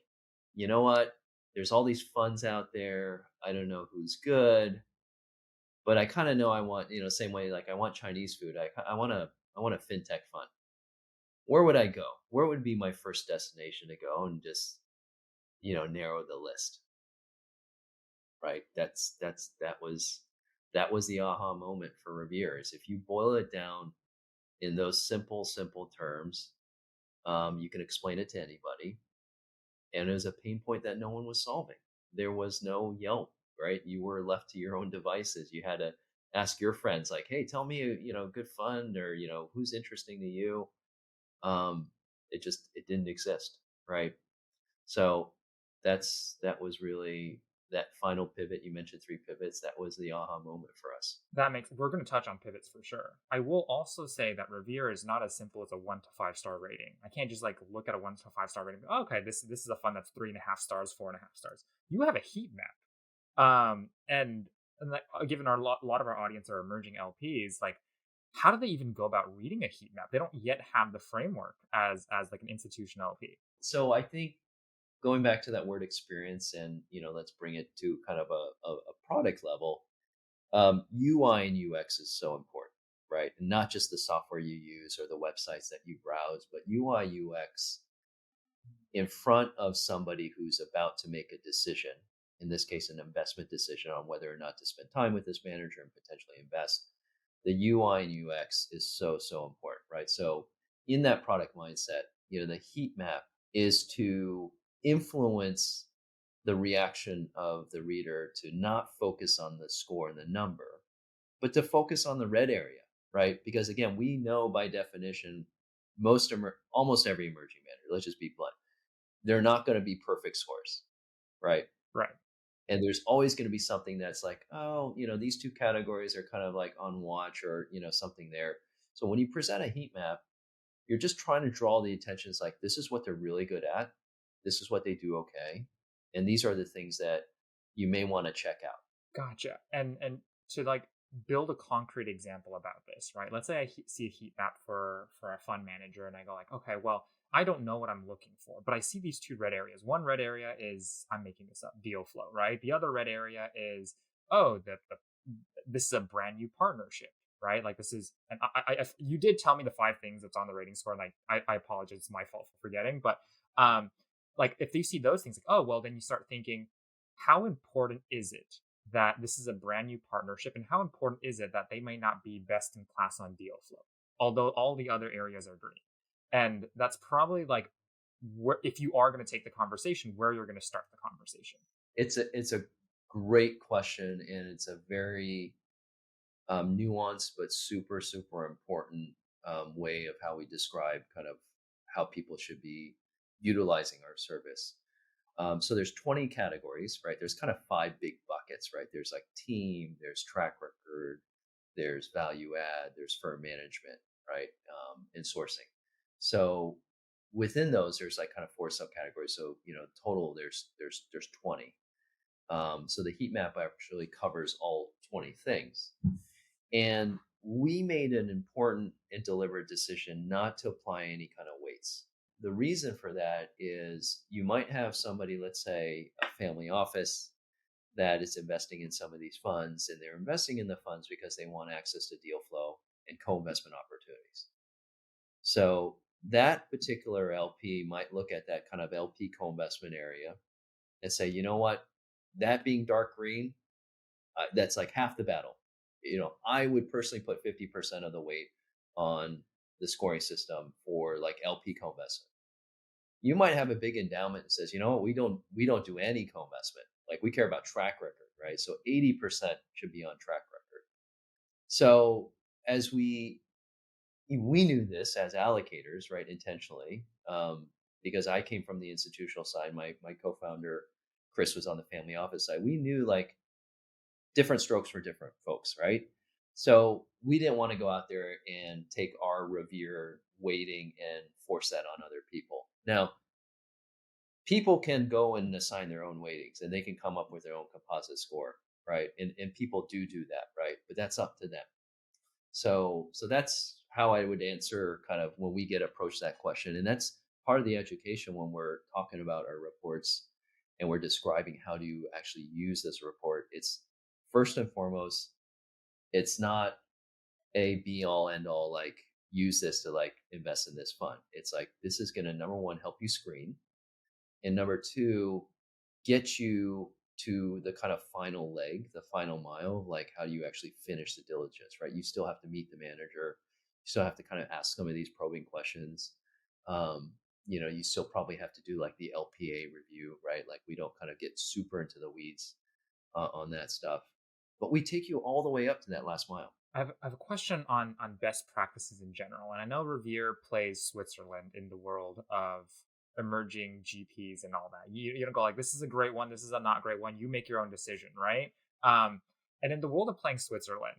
you know what, there's all these funds out there, I don't know who's good, but I kind of know I want, same way, like I want Chinese food. I want a fintech fund. Where would I go? Where would be my first destination to go and just, narrow the list? Right. That was the aha moment for Revere. Is if you boil it down in those simple terms, you can explain it to anybody. And it was a pain point that no one was solving. There was no Yelp, right? You were left to your own devices. You had to ask your friends, like, hey, tell me, good fund, or, who's interesting to you. It didn't exist. Right. So that was really that final pivot. You mentioned 3 pivots. That was the aha moment for us.
We're going to touch on pivots for sure. I will also say that Revere is not as simple as a 1 to 5 star rating. I can't just like look at a 1 to 5 star rating. Oh, okay, this is a fund that's 3.5 stars, 4.5 stars. You have a heat map. And like, given a lot of our audience are emerging LPs, like, how do they even go about reading a heat map? They don't yet have the framework as like an institutional LP.
So I think going back to that word experience, and let's bring it to kind of a product level. UI and UX is so important, right? And not just the software you use or the websites that you browse, but UI UX in front of somebody who's about to make a decision, in this case an investment decision on whether or not to spend time with this manager and potentially invest. The UI and UX is so important, right? So in that product mindset, the heat map is to influence the reaction of the reader to not focus on the score and the number, but to focus on the red area, right? Because again, we know by definition, almost every emerging manager, let's just be blunt, they're not going to be perfect scores, right?
Right.
And there's always going to be something that's like, oh, these two categories are kind of like on watch, or something there. So when you present a heat map, you're just trying to draw the attention. It's like, this is what they're really good at, this is what they do okay, and these are the things that you may want to check out.
Gotcha. And to like build a concrete example about this, right? Let's say I see a heat map for a fund manager, and I go like, okay, well, I don't know what I'm looking for, but I see these two red areas. One red area is, I'm making this up, deal flow, right? The other red area is, oh, this is a brand new partnership, right? Like this is, and you did tell me the 5 things that's on the rating score, and like I apologize, it's my fault for forgetting, but like if you see those things, like, oh, well, then you start thinking, how important is it that this is a brand new partnership, and how important is it that they may not be best in class on deal flow, although all the other areas are green? And that's probably like if you are going to take the conversation, where you're going to start the conversation.
It's a great question, and it's a very nuanced but super important way of how we describe kind of how people should be utilizing our service. So there's 20 categories, right? There's kind of 5 big buckets, right? There's like team, there's track record, there's value add, there's firm management, right? And sourcing. So within those, there's like kind of 4 subcategories. So total there's 20. So the heat map actually covers all 20 things. And we made an important and deliberate decision not to apply any kind of weights. The reason for that is you might have somebody, let's say a family office, that is investing in some of these funds, and they're investing in the funds because they want access to deal flow and co-investment opportunities. So that particular LP might look at that kind of LP co-investment area and say, you know what, that being dark green, that's like half the battle. I would personally put 50% of the weight on the scoring system for like LP co-investment. You might have a big endowment that says, you know what, we don't do any co-investment. Like we care about track record, right? So 80% should be on track record. So as we knew this as allocators, right, intentionally, because I came from the institutional side. My co-founder Chris was on the family office side. We knew like different strokes for different folks, right? So we didn't want to go out there and take our Revere weighting and force that on other people. Now, people can go and assign their own weightings, and they can come up with their own composite score, right? And people do that, right? But that's up to them. So that's how I would answer kind of when we get approached that question. And that's part of the education when we're talking about our reports and we're describing how do you actually use this report. It's first and foremost, it's not a be all end all, like use this to like invest in this fund. It's like, this is going to, number 1, help you screen. And number 2, get you to the kind of final leg, the final mile, like how do you actually finish the diligence, right? You still have to meet the manager. You still have to kind of ask some of these probing questions. You still probably have to do like the LPA review, right? Like we don't kind of get super into the weeds on that stuff, but we take you all the way up to that last mile.
I have a question on best practices in general. And I know Revere plays Switzerland in the world of emerging GPs and all that. You don't go like, this is a great one, this is a not great one. You make your own decision, right? And in the world of playing Switzerland,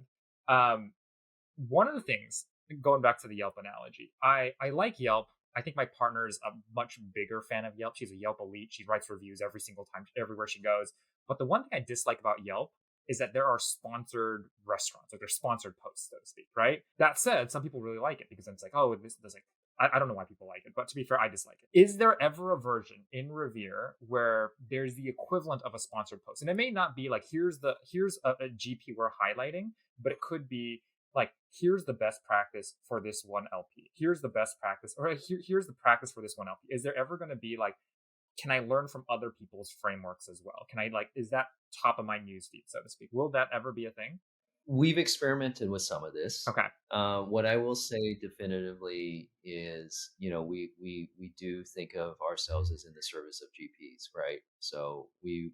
one of the things, going back to the Yelp analogy, I like Yelp. I think my partner is a much bigger fan of Yelp. She's a Yelp elite. She writes reviews every single time, everywhere she goes. But the one thing I dislike about Yelp is that there are sponsored restaurants, like they're sponsored posts, so to speak, right? That said, some people really like it because it's like, oh, this is like, I don't know why people like it, but to be fair, I dislike it. Is there ever a version in Revere where there's the equivalent of a sponsored post? And it may not be like, here's a GP we're highlighting, but it could be like, here's the best practice for this one LP. Here's the best practice, or here's the practice for this one LP. Is there ever going to be like, can I learn from other people's frameworks as well? Can I like, is that top of my newsfeed, so to speak? Will that ever be a thing?
We've experimented with some of this.
Okay.
What I will say definitively is, we do think of ourselves as in the service of GPs, right? So we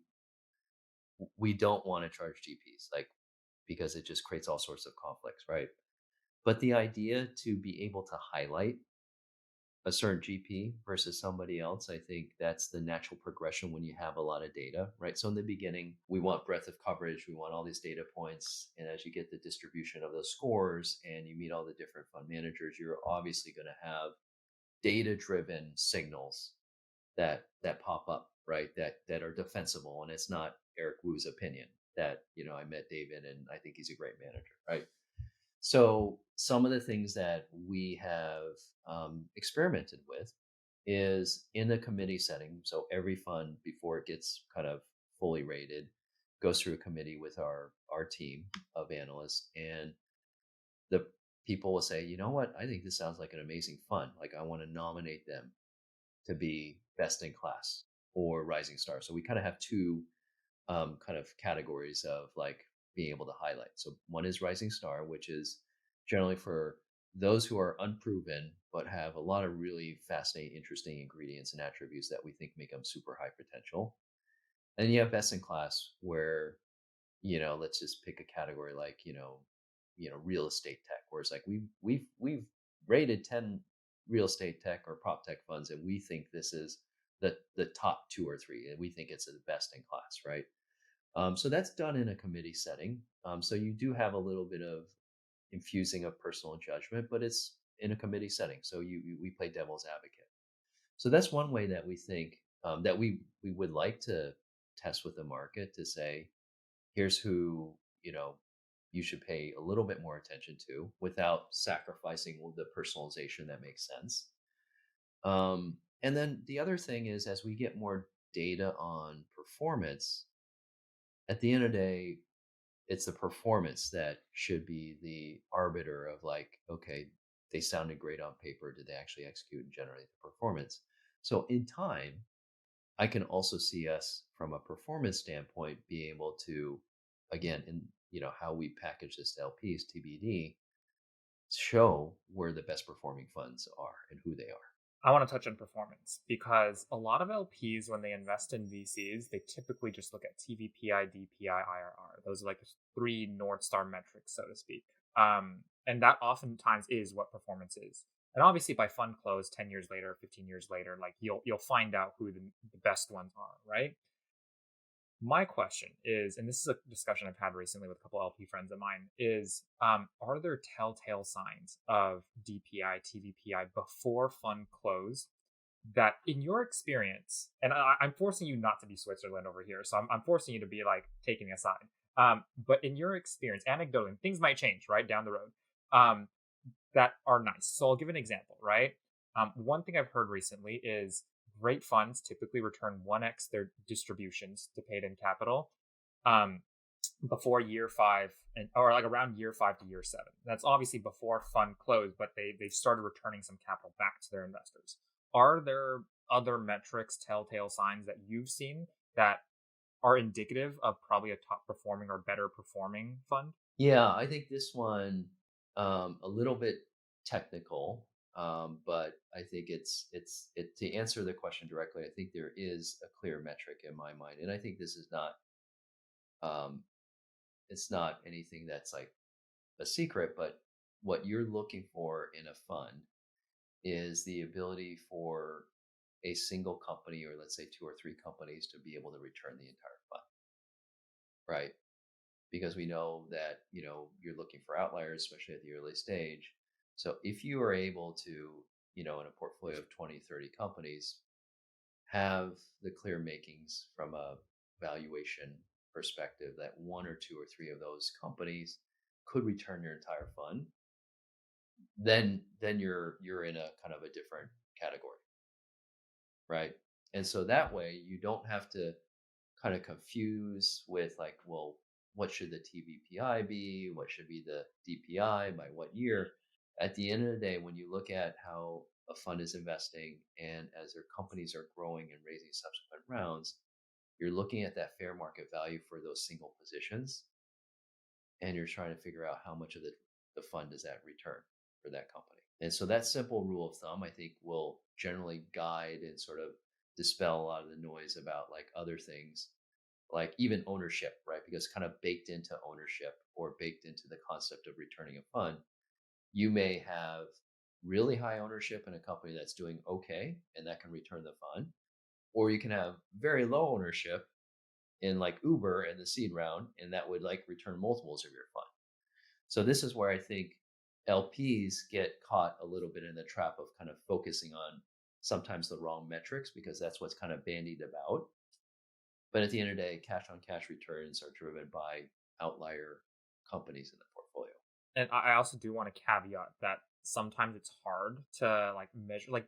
don't want to charge GPs, like, because it just creates all sorts of conflicts, right? But the idea to be able to highlight a certain GP versus somebody else, I think that's the natural progression when you have a lot of data, right? So in the beginning, we want breadth of coverage, we want all these data points, and as you get the distribution of those scores and you meet all the different fund managers, you're obviously going to have data-driven signals that pop up, right? That are defensible, and it's not Eric Wu's opinion that I met David and I think he's a great manager, right? So some of the things that we have experimented with is in the committee setting. So every fund, before it gets kind of fully rated, goes through a committee with our team of analysts, and the people will say, you know what, I think this sounds like an amazing fund. Like, I want to nominate them to be best in class or rising star. So we kind of have two kind of categories of like being able to highlight. So one is rising star, which is generally for those who are unproven but have a lot of really fascinating, interesting ingredients and attributes that we think make them super high potential. And you have best in class, where let's just pick a category like real estate tech, where it's like we've rated 10 real estate tech or prop tech funds, and we think this is the top two or three, and we think it's the best in class, right? So that's done in a committee setting. So you do have a little bit of infusing of personal judgment, but it's in a committee setting. So we play devil's advocate. So that's one way that we think that we would like to test with the market to say, here's who you should pay a little bit more attention to without sacrificing the personalization that makes sense. And then the other thing is, as we get more data on performance, at the end of the day, it's the performance that should be the arbiter of like, okay, they sounded great on paper. Did they actually execute and generate the performance? So in time, I can also see us from a performance standpoint be able to, again, in how we package this to LPs, TBD, show where the best performing funds are and who they are.
I want to touch on performance because a lot of LPs, when they invest in VCs, they typically just look at TVPI, DPI, IRR. Those are like the three North Star metrics, so to speak. And that oftentimes is what performance is. And obviously, by fund close, 10 years later, 15 years later, like you'll find out who the best ones are, right? My question is, and this is a discussion I've had recently with a couple LP friends of mine, is are there telltale signs of DPI, TVPI before fund close that, in your experience, and I'm forcing you not to be Switzerland over here, so I'm forcing you to be like taking a side. But in your experience, anecdotally, things might change, right, down the road, that are nice. So I'll give an example, right? One thing I've heard recently is great funds typically return 1x their distributions to paid in capital before year 5, or like around year 5 to year 7. That's obviously before fund close, but they've started returning some capital back to their investors. Are there other metrics, telltale signs that you've seen that are indicative of probably a top performing or better performing fund?
Yeah, I think this one a little bit technical, but I think it's to answer the question directly. I think there is a clear metric in my mind, and I think this is not it's not anything that's like a secret, but what you're looking for in a fund is the ability for a single company, or let's say 2 or 3 companies, to be able to return the entire fund, right? Because we know that you're looking for outliers, especially at the early stage. So if you are able to, in a portfolio of 20, 30 companies, have the clear makings from a valuation perspective that one or two or three of those companies could return your entire fund, then you're in a kind of a different category, right? And so that way you don't have to kind of confuse with like, well, what should the TVPI be? What should be the DPI by what year? At the end of the day, when you look at how a fund is investing and as their companies are growing and raising subsequent rounds, you're looking at that fair market value for those single positions, and you're trying to figure out how much of the fund does that return for that company. And so that simple rule of thumb, I think, will generally guide and sort of dispel a lot of the noise about like other things, like even ownership, right? Because kind of baked into ownership or baked into the concept of returning a fund, you may have really high ownership in a company that's doing okay and that can return the fund, or you can have very low ownership in like Uber in the seed round, and that would like return multiples of your fund. So this is where I think LPs get caught a little bit in the trap of kind of focusing on sometimes the wrong metrics because that's what's kind of bandied about. But at the end of the day, cash on cash returns are driven by outlier companies in the portfolio.
And I also do want to caveat that sometimes it's hard to like measure, like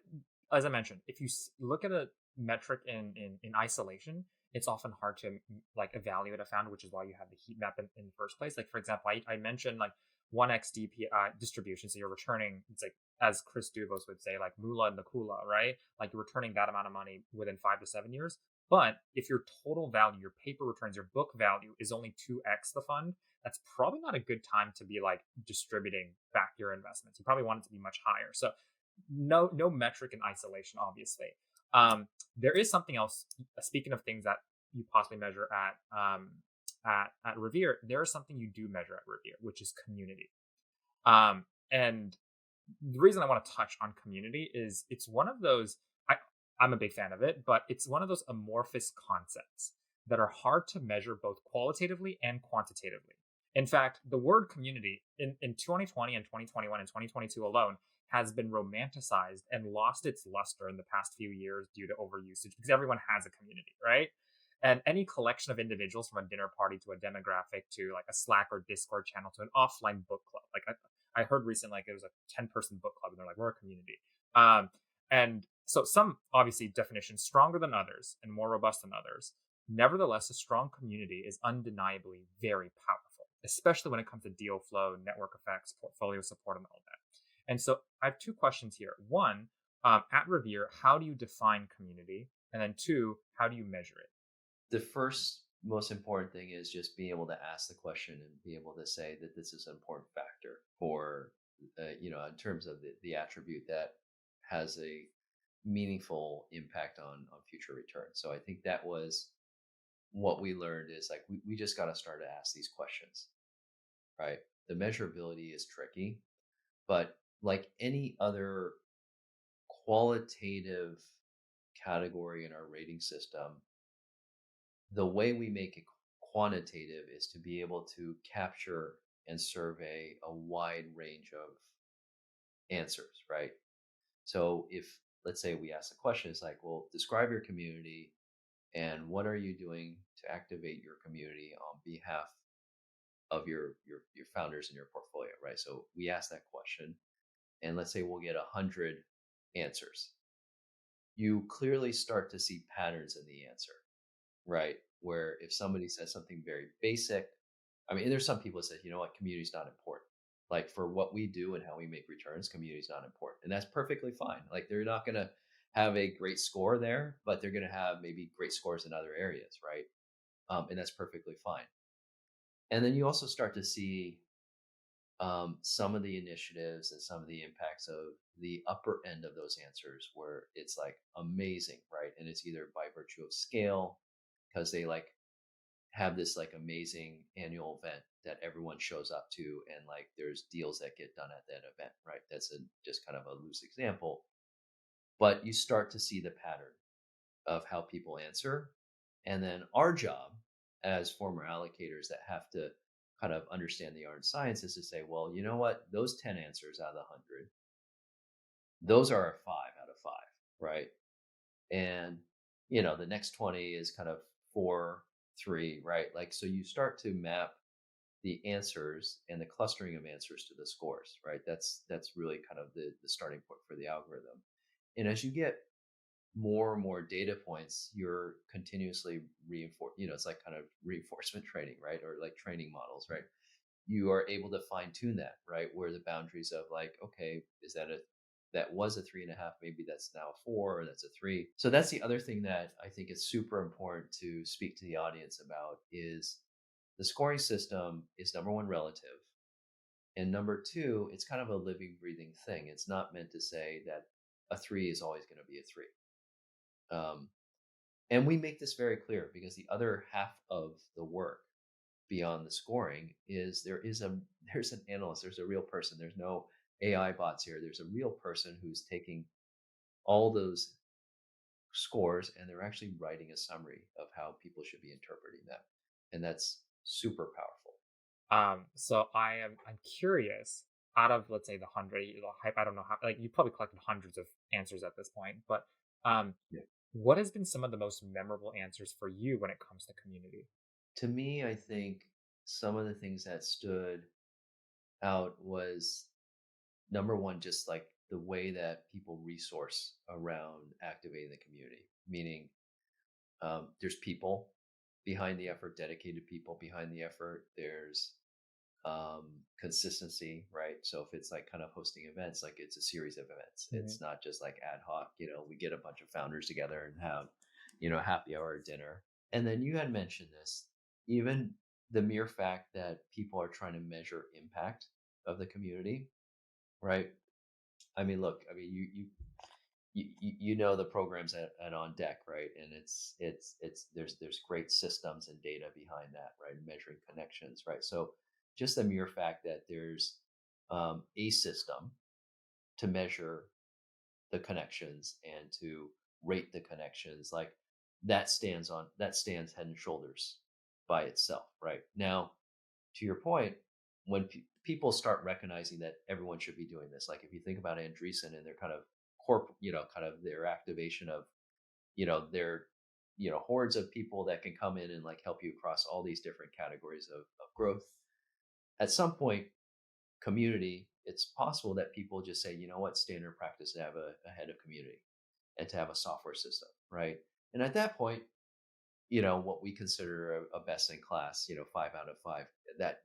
as I mentioned, if you look at a metric in isolation, it's often hard to like evaluate a founder, which is why you have the heat map in the first place. Like for example, I mentioned like 1x DPI distribution, so you're returning, it's like as Chris Dubos would say, like Mula and the Kula, right? Like you're returning that amount of money within 5 to 7 years. But if your total value, your paper returns, your book value is only 2x the fund, that's probably not a good time to be like distributing back your investments. You probably want it to be much higher. So no metric in isolation, obviously. There is something else. Speaking of things that you possibly measure at Revere, there is something you do measure at Revere, which is community. And the reason I want to touch on community is it's one of those. I'm a big fan of it, but it's one of those amorphous concepts that are hard to measure both qualitatively and quantitatively. In fact, the word community in 2020 and 2021 and 2022 alone has been romanticized and lost its luster in the past few years due to overusage because everyone has a community, right? And any collection of individuals, from a dinner party to a demographic to like a Slack or Discord channel to an offline book club. Like I heard recently, like it was a 10-person book club and they're like, we're a community. And so some obviously definitions stronger than others and more robust than others. Nevertheless, a strong community is undeniably very powerful, especially when it comes to deal flow, network effects, portfolio support, and all that. And so I have two questions here. One, at Revere, how do you define community? And then two, how do you measure it?
The first most important thing is just being able to ask the question and be able to say that this is an important factor for, in terms of the attribute that has a meaningful impact on future returns. So I think that was what we learned is like we just got to start to ask these questions, right? The measurability is tricky, but like any other qualitative category in our rating system, the way we make it quantitative is to be able to capture and survey a wide range of answers, right? So if, let's say we ask the question, it's like, well, describe your community and what are you doing to activate your community on behalf of your founders in your portfolio, right? So we ask that question, and let's say we'll get 100 answers. You clearly start to see patterns in the answer, right? Where if somebody says something very basic, I mean, there's some people that say, you know what, community is not important. Like for what we do and how we make returns, community is not important. And that's perfectly fine. Like they're not going to have a great score there, but they're going to have maybe great scores in other areas, right? And that's perfectly fine. And then you also start to see some of the initiatives and some of the impacts of the upper end of those answers where it's like amazing, right? And it's either by virtue of scale, because they like have this like amazing annual event that everyone shows up to, and like there's deals that get done at that event, right? That's just kind of a loose example, but you start to see the pattern of how people answer. And then our job as former allocators that have to kind of understand the art and science is to say, well, you know what, those 10 answers out of the 100, those are a 5 out of 5, right? And the next 20 is kind of 4, 3, right? Like, so you start to map the answers and the clustering of answers to the scores, right? That's really kind of the starting point for the algorithm. And as you get more and more data points, you're continuously reinforce, it's like kind of reinforcement training, right? Or like training models, right? You are able to fine tune that, right? Where the boundaries of like, okay, is that was a 3.5, maybe that's now a 4, or that's a 3. So that's the other thing that I think is super important to speak to the audience about is the scoring system is number one, relative. And number two, it's kind of a living, breathing thing. It's not meant to say that a 3 is always going to be a 3. And we make this very clear because the other half of the work beyond the scoring is there's an analyst, there's a real person, there's no AI bots here. There's a real person who's taking all those scores and they're actually writing a summary of how people should be interpreting them. And that's super powerful.
So I'm curious, out of, let's say, the 100, I don't know how, like, you probably collected hundreds of answers at this point, but
Yeah.
what has been some of the most memorable answers for you when it comes to community?
To me, I think some of the things that stood out was number one, just like the way that people resource around activating the community, meaning there's people behind the effort, dedicated people behind the effort. There's consistency, right? So if it's like kind of hosting events, like it's a series of events.
Mm-hmm.
It's not just like ad hoc, we get a bunch of founders together and have, happy hour dinner. And then you had mentioned this, even the mere fact that people are trying to measure impact of the community, right? I mean, look, I mean, you know the programs at On Deck, right? And it's there's great systems and data behind that, right? Measuring connections, right? So just the mere fact that there's a system to measure the connections and to rate the connections, like that stands head and shoulders by itself, right? Now, to your point, when people start recognizing that everyone should be doing this, like if you think about Andreessen and their kind of kind of their activation of, their, hordes of people that can come in and like help you across all these different categories of growth. At some point, community, it's possible that people just say, you know what, standard practice to have a head of community and to have a software system, right? And at that point, what we consider a best in class, 5 out of 5, that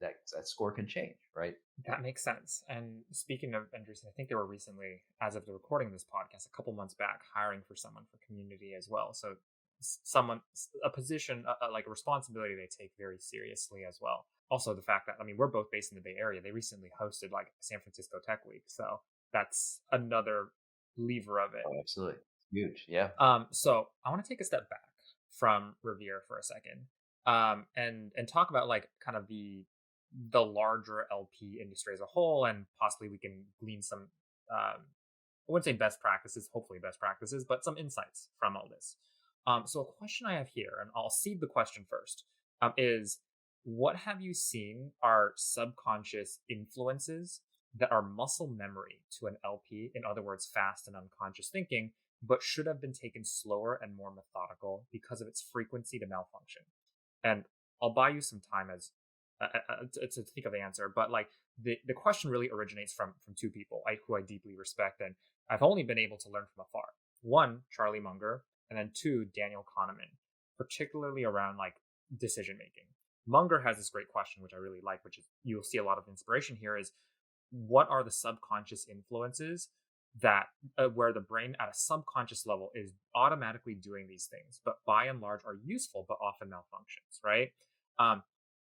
score can change, right?
That makes sense. And speaking of Andreessen, I think they were recently, as of the recording of this podcast, a couple months back, hiring for someone for community as well. So a position, like a responsibility they take very seriously as well. Also, the fact that, I mean, we're both based in the Bay Area. They recently hosted like San Francisco Tech Week. So that's another lever of it.
Oh, absolutely. Huge. Yeah.
So I want to take a step back from Revere for a second, and talk about like kind of the larger LP industry as a whole, and possibly we can glean some, I wouldn't say best practices, hopefully best practices, but some insights from all this. So a question I have here, and I'll seed the question first, is what have you seen are subconscious influences that are muscle memory to an LP, in other words, fast and unconscious thinking, but should have been taken slower and more methodical because of its frequency to malfunction? And I'll buy you some time as to think of the answer, but like the question really originates from two people who I deeply respect, and I've only been able to learn from afar. One, Charlie Munger, and then two, Daniel Kahneman, particularly around like decision making. Munger has this great question, which I really like, which is, you'll see a lot of inspiration here, is what are the subconscious influences that where the brain at a subconscious level is automatically doing these things, but by and large are useful, but often malfunctions, right?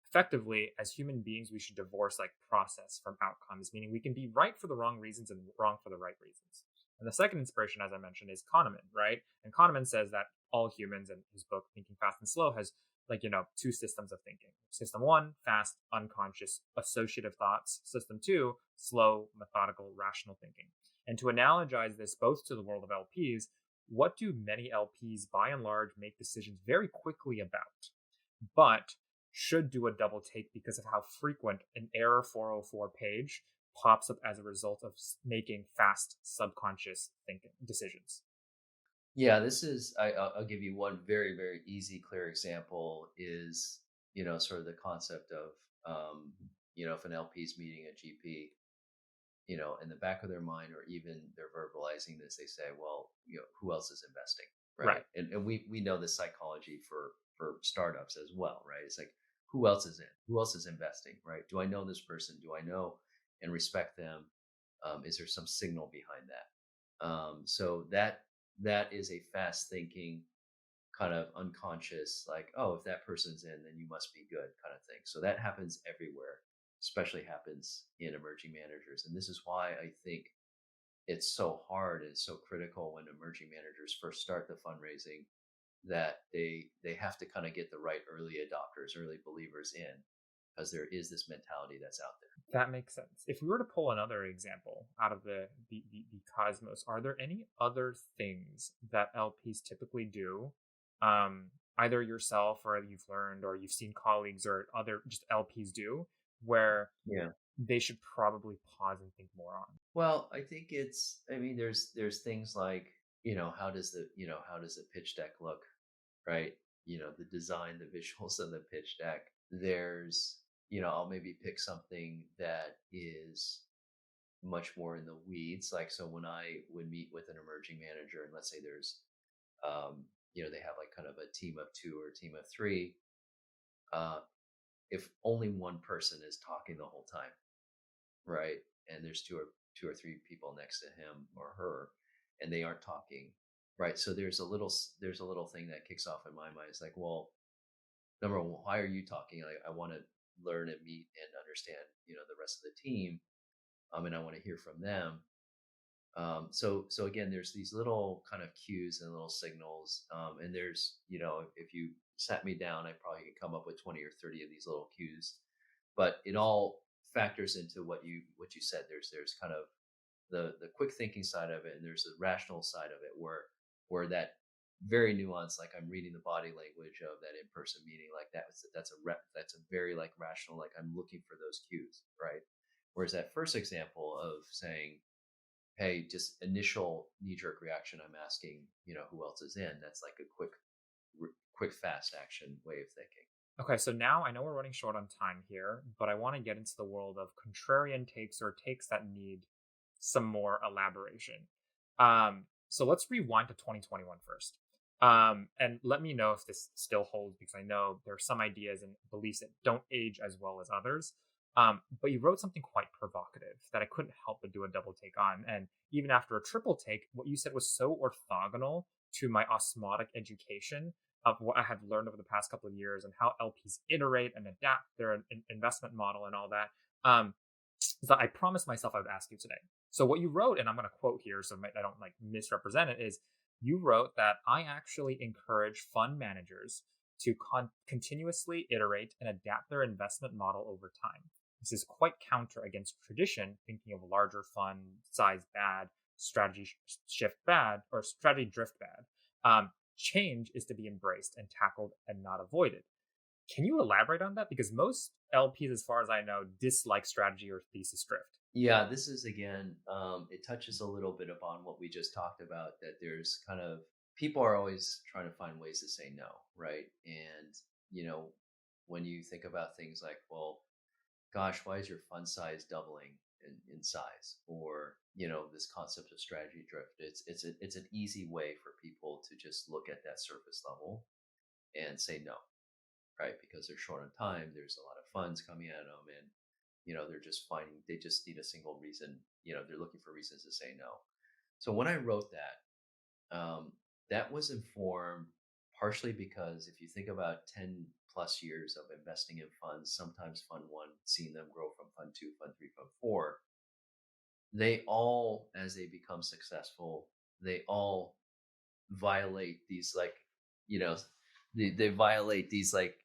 Effectively, as human beings, we should divorce like process from outcomes, meaning we can be right for the wrong reasons and wrong for the right reasons. And the second inspiration, as I mentioned, is Kahneman, right? And Kahneman says that all humans, in his book Thinking Fast and Slow, has like, two systems of thinking. System one, fast, unconscious, associative thoughts. System two, slow, methodical, rational thinking. And to analogize this both to the world of LPs, what do many LPs by and large make decisions very quickly about, but should do a double take because of how frequent an error 404 page pops up as a result of making fast subconscious thinking decisions?
Yeah, this is. I'll give you one very, very easy, clear example. Is sort of the concept of if an LP is meeting a GP, in the back of their mind, or even they're verbalizing this, they say, well, who else is investing, right?
Right.
And we know the psychology for startups as well, right? It's like, who else is in? Who else is investing, right? Do I know this person? Do I know and respect them? Is there some signal behind that? So that is a fast thinking kind of unconscious, like, oh, if that person's in, then you must be good kind of thing. So that happens everywhere, especially happens in emerging managers. And this is why I think it's so hard and so critical when emerging managers first start the fundraising, that they have to kind of get the right early adopters, early believers in, because there is this mentality that's out there.
That makes sense. If we were to pull another example out of the cosmos, are there any other things that LPs typically do, either yourself or you've learned or you've seen colleagues or other just LPs do, where
Yeah.
they should probably pause and think more on?
Well, I think I mean, there's things like, how does the pitch deck look, right? The design, the visuals of the pitch deck. I'll maybe pick something that is much more in the weeds. Like, so when I would meet with an emerging manager, and let's say there's, they have like kind of a team of two or a team of three, uh, if only one person is talking the whole time, right? And there's two or three people next to him or her, and they aren't talking, right? So there's a little thing that kicks off in my mind. It's like, well, number one, why are you talking? I want to learn and meet and understand, the rest of the team, and I want to hear from them. So again, there's these little kind of cues and little signals, and there's, if you sat me down, I probably could come up with 20 or 30 of these little cues, but it all factors into what you said. There's kind of the quick thinking side of it, and there's the rational side of it, where that very nuanced, like, I'm reading the body language of that in-person meeting, like that's a very like rational, like, I'm looking for those cues, right? Whereas that first example of saying, hey, just initial knee-jerk reaction, I'm asking, who else is in, that's like a quick fast action way of thinking.
Okay, so now I know we're running short on time here, but I want to get into the world of contrarian takes or takes that need some more elaboration. So let's rewind to 2021 first. And let me know if this still holds, because I know there are some ideas and beliefs that don't age as well as others. But you wrote something quite provocative that I couldn't help but do a double take on. And even after a triple take, what you said was so orthogonal to my osmotic education of what I have learned over the past couple of years and how LPs iterate and adapt their investment model and all that. That I promised myself I would ask you today. So what you wrote, and I'm going to quote here so I don't like misrepresent it, is you wrote that I actually encourage fund managers to continuously iterate and adapt their investment model over time. This is quite counter against tradition, thinking of larger fund size bad, strategy shift bad, or strategy drift bad. Change is to be embraced and tackled and not avoided. Can you elaborate on that? Because most LPs, as far as I know, dislike strategy or thesis drift.
Yeah, this is, again, it touches a little bit upon what we just talked about, that there's kind of, people are always trying to find ways to say no, right? And, when you think about things like, well, gosh, why is your fund size doubling in size? Or, this concept of strategy drift, it's an easy way for people to just look at that surface level and say no, right? Because they're short on time, there's a lot of funds coming at them, and they just need a single reason, they're looking for reasons to say no. So when I wrote that, that was informed partially because if you think about 10 plus years of investing in funds, sometimes fund one, seeing them grow from fund two, fund three, fund four, they all, as they become successful, they all violate these, like, they violate these, like,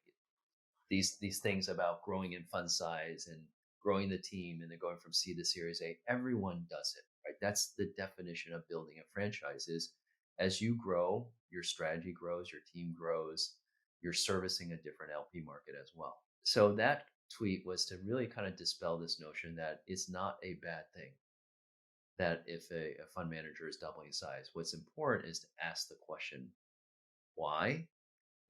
these things about growing in fund size and growing the team, and they're going from C to Series A. Everyone does it, right? That's the definition of building a franchise. Is as you grow, your strategy grows, your team grows, you're servicing a different LP market as well. So that tweet was to really kind of dispel this notion that it's not a bad thing, that if a fund manager is doubling in size, what's important is to ask the question, why?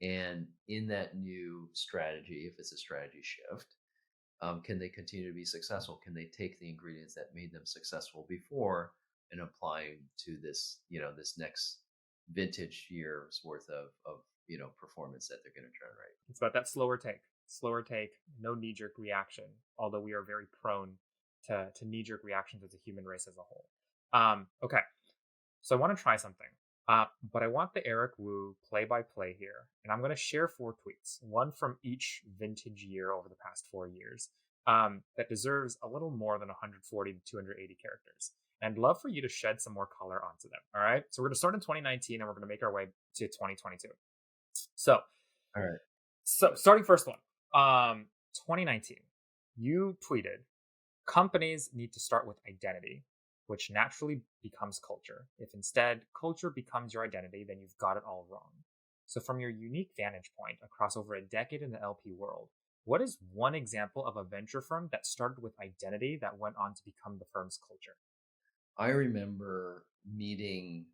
And in that new strategy, if it's a strategy shift, can they continue to be successful? Can they take the ingredients that made them successful before and apply to this, this next vintage year's worth of performance that they're going to generate?
It's about that slower take, no knee jerk reaction, although we are very prone to knee jerk reactions as a human race as a whole. Okay, so I want to try something. But I want the Eric Wu play-by-play here, and I'm going to share 4 tweets, one from each vintage year over the past 4 years, that deserves a little more than 140 to 280 characters. And I'd love for you to shed some more color onto them. All right, so we're going to start in 2019, and we're going to make our way to 2022. So,
All right.
So starting first one, 2019, you tweeted, companies need to start with identity, which naturally becomes culture. If instead culture becomes your identity, then you've got it all wrong. So from your unique vantage point across over a decade in the LP world, what is one example of a venture firm that started with identity that went on to become the firm's culture?
I remember meeting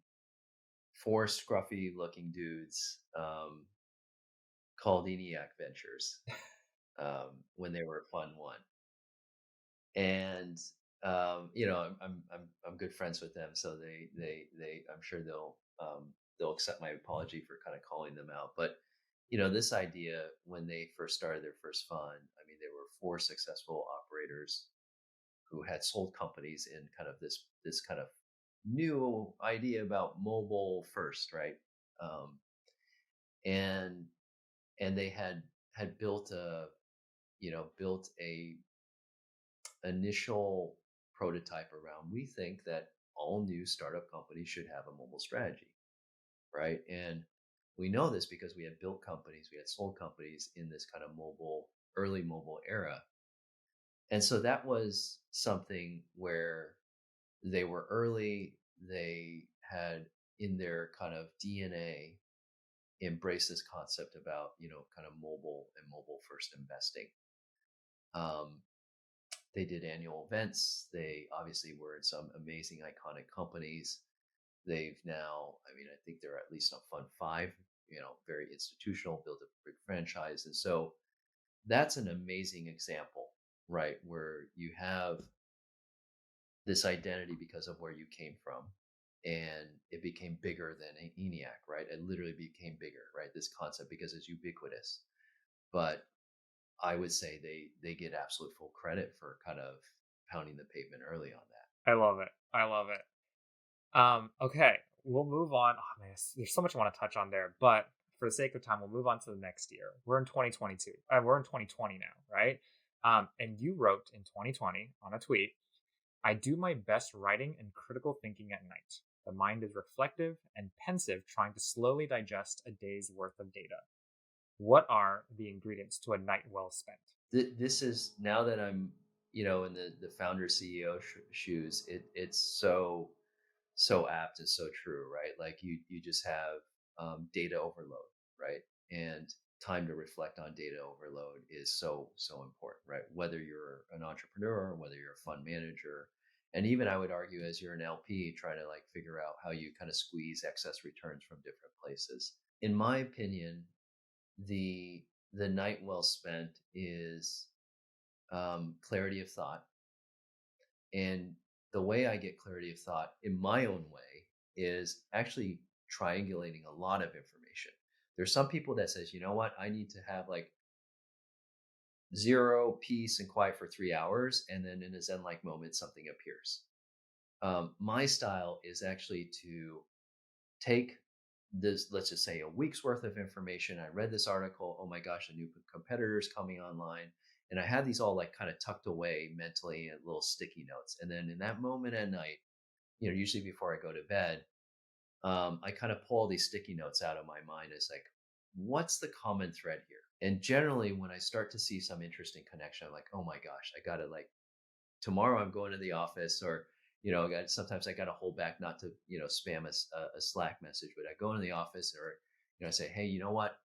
4 scruffy looking dudes called ENIAC Ventures when they were Fund 1. And I'm good friends with them, so they I'm sure they'll accept my apology for kind of calling them out. But this idea, when they first started their first fund, I mean, there were 4 successful operators who had sold companies in kind of this kind of new idea about mobile first, right? And they had built a initial prototype around, we think that all new startup companies should have a mobile strategy, right? And we know this because we had built companies, we had sold companies in this kind of early mobile era. And so that was something where they were early, they had in their kind of DNA embraced this concept about, kind of mobile and mobile first investing. They did annual events. They obviously were in some amazing, iconic companies. They've now, I mean, I think they're at least on Fund 5, very institutional, built a big franchise. And so that's an amazing example, right? Where you have this identity because of where you came from, and it became bigger than ENIAC, right? It literally became bigger, right? This concept, because it's ubiquitous. But I would say they get absolute full credit for kind of pounding the pavement early on that.
I love it. Okay, we'll move on. Oh man, there's so much I want to touch on there, but for the sake of time, we'll move on to the next year. We're in 2022. We're in 2020 now, right? And you wrote in 2020 on a tweet, I do my best writing and critical thinking at night. The mind is reflective and pensive, trying to slowly digest a day's worth of data. What are the ingredients to a night well spent?
This is, now that I'm, in the founder CEO shoes, it's so apt and so true, right? Like you just have data overload, right? And time to reflect on data overload is so important, right? Whether you're an entrepreneur, whether you're a fund manager, and even I would argue as you're an LP trying to like figure out how you kind of squeeze excess returns from different places. In my opinion, the night well spent is clarity of thought. And the way I get clarity of thought in my own way is actually triangulating a lot of information. There's some people that says, you know what, I need to have like zero peace and quiet for 3 hours, and then in a zen-like moment something appears. My style is actually to take this, let's just say a week's worth of information. I read this article, oh my gosh, a new competitor's coming online, and I had these all like kind of tucked away mentally in little sticky notes. And then in that moment at night, usually before I go to bed, I kind of pull all these sticky notes out of my mind as like, what's the common thread here? And generally when I start to see some interesting connection, I'm like, oh my gosh, I gotta, like, tomorrow I'm going to the office, or sometimes I got to hold back not to spam a Slack message, but I go into the office, or I say, hey, you know what,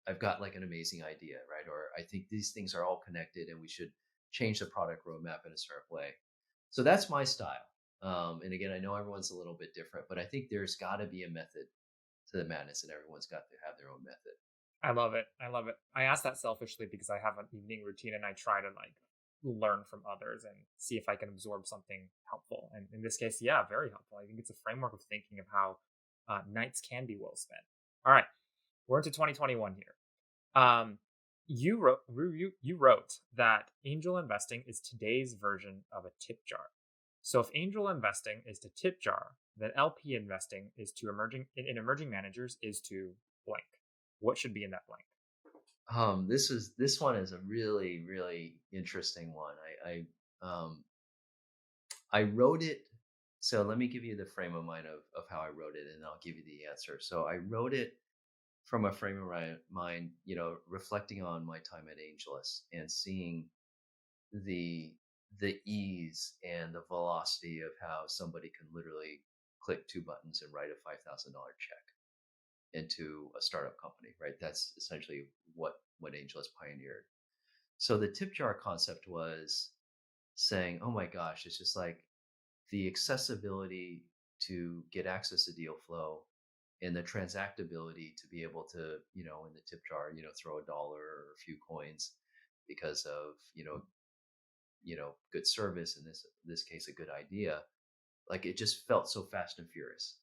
I've got like an amazing idea, right? Or I think these things are all connected and we should change the product roadmap in a certain way. So that's my style. And again, I know everyone's a little bit different, but I think there's got to be a method to the madness, and everyone's got to have their own method.
I love it. I love it. I ask that selfishly because I have an evening routine and I try to like learn from others and see if I can absorb something helpful. And in this case, yeah, very helpful. I think it's a framework of thinking of how nights can be well spent. All right, we're into 2021 here. You wrote that angel investing is today's version of a tip jar. So if angel investing is to tip jar, then LP investing is to emerging managers is to blank. What should be in that blank?
This one is a really, really interesting one. I wrote it. So let me give you the frame of mind of how I wrote it, and I'll give you the answer. So I wrote it from a frame of mind, reflecting on my time at AngelList and seeing the ease and the velocity of how somebody can literally click two buttons and write a $5,000 check into a startup company, right? That's essentially what AngelList pioneered. So the tip jar concept was saying, oh my gosh, it's just like the accessibility to get access to deal flow and the transactability to be able to, in the tip jar, throw $1 or a few coins because of, good service, in this case, a good idea. Like it just felt so fast and furious,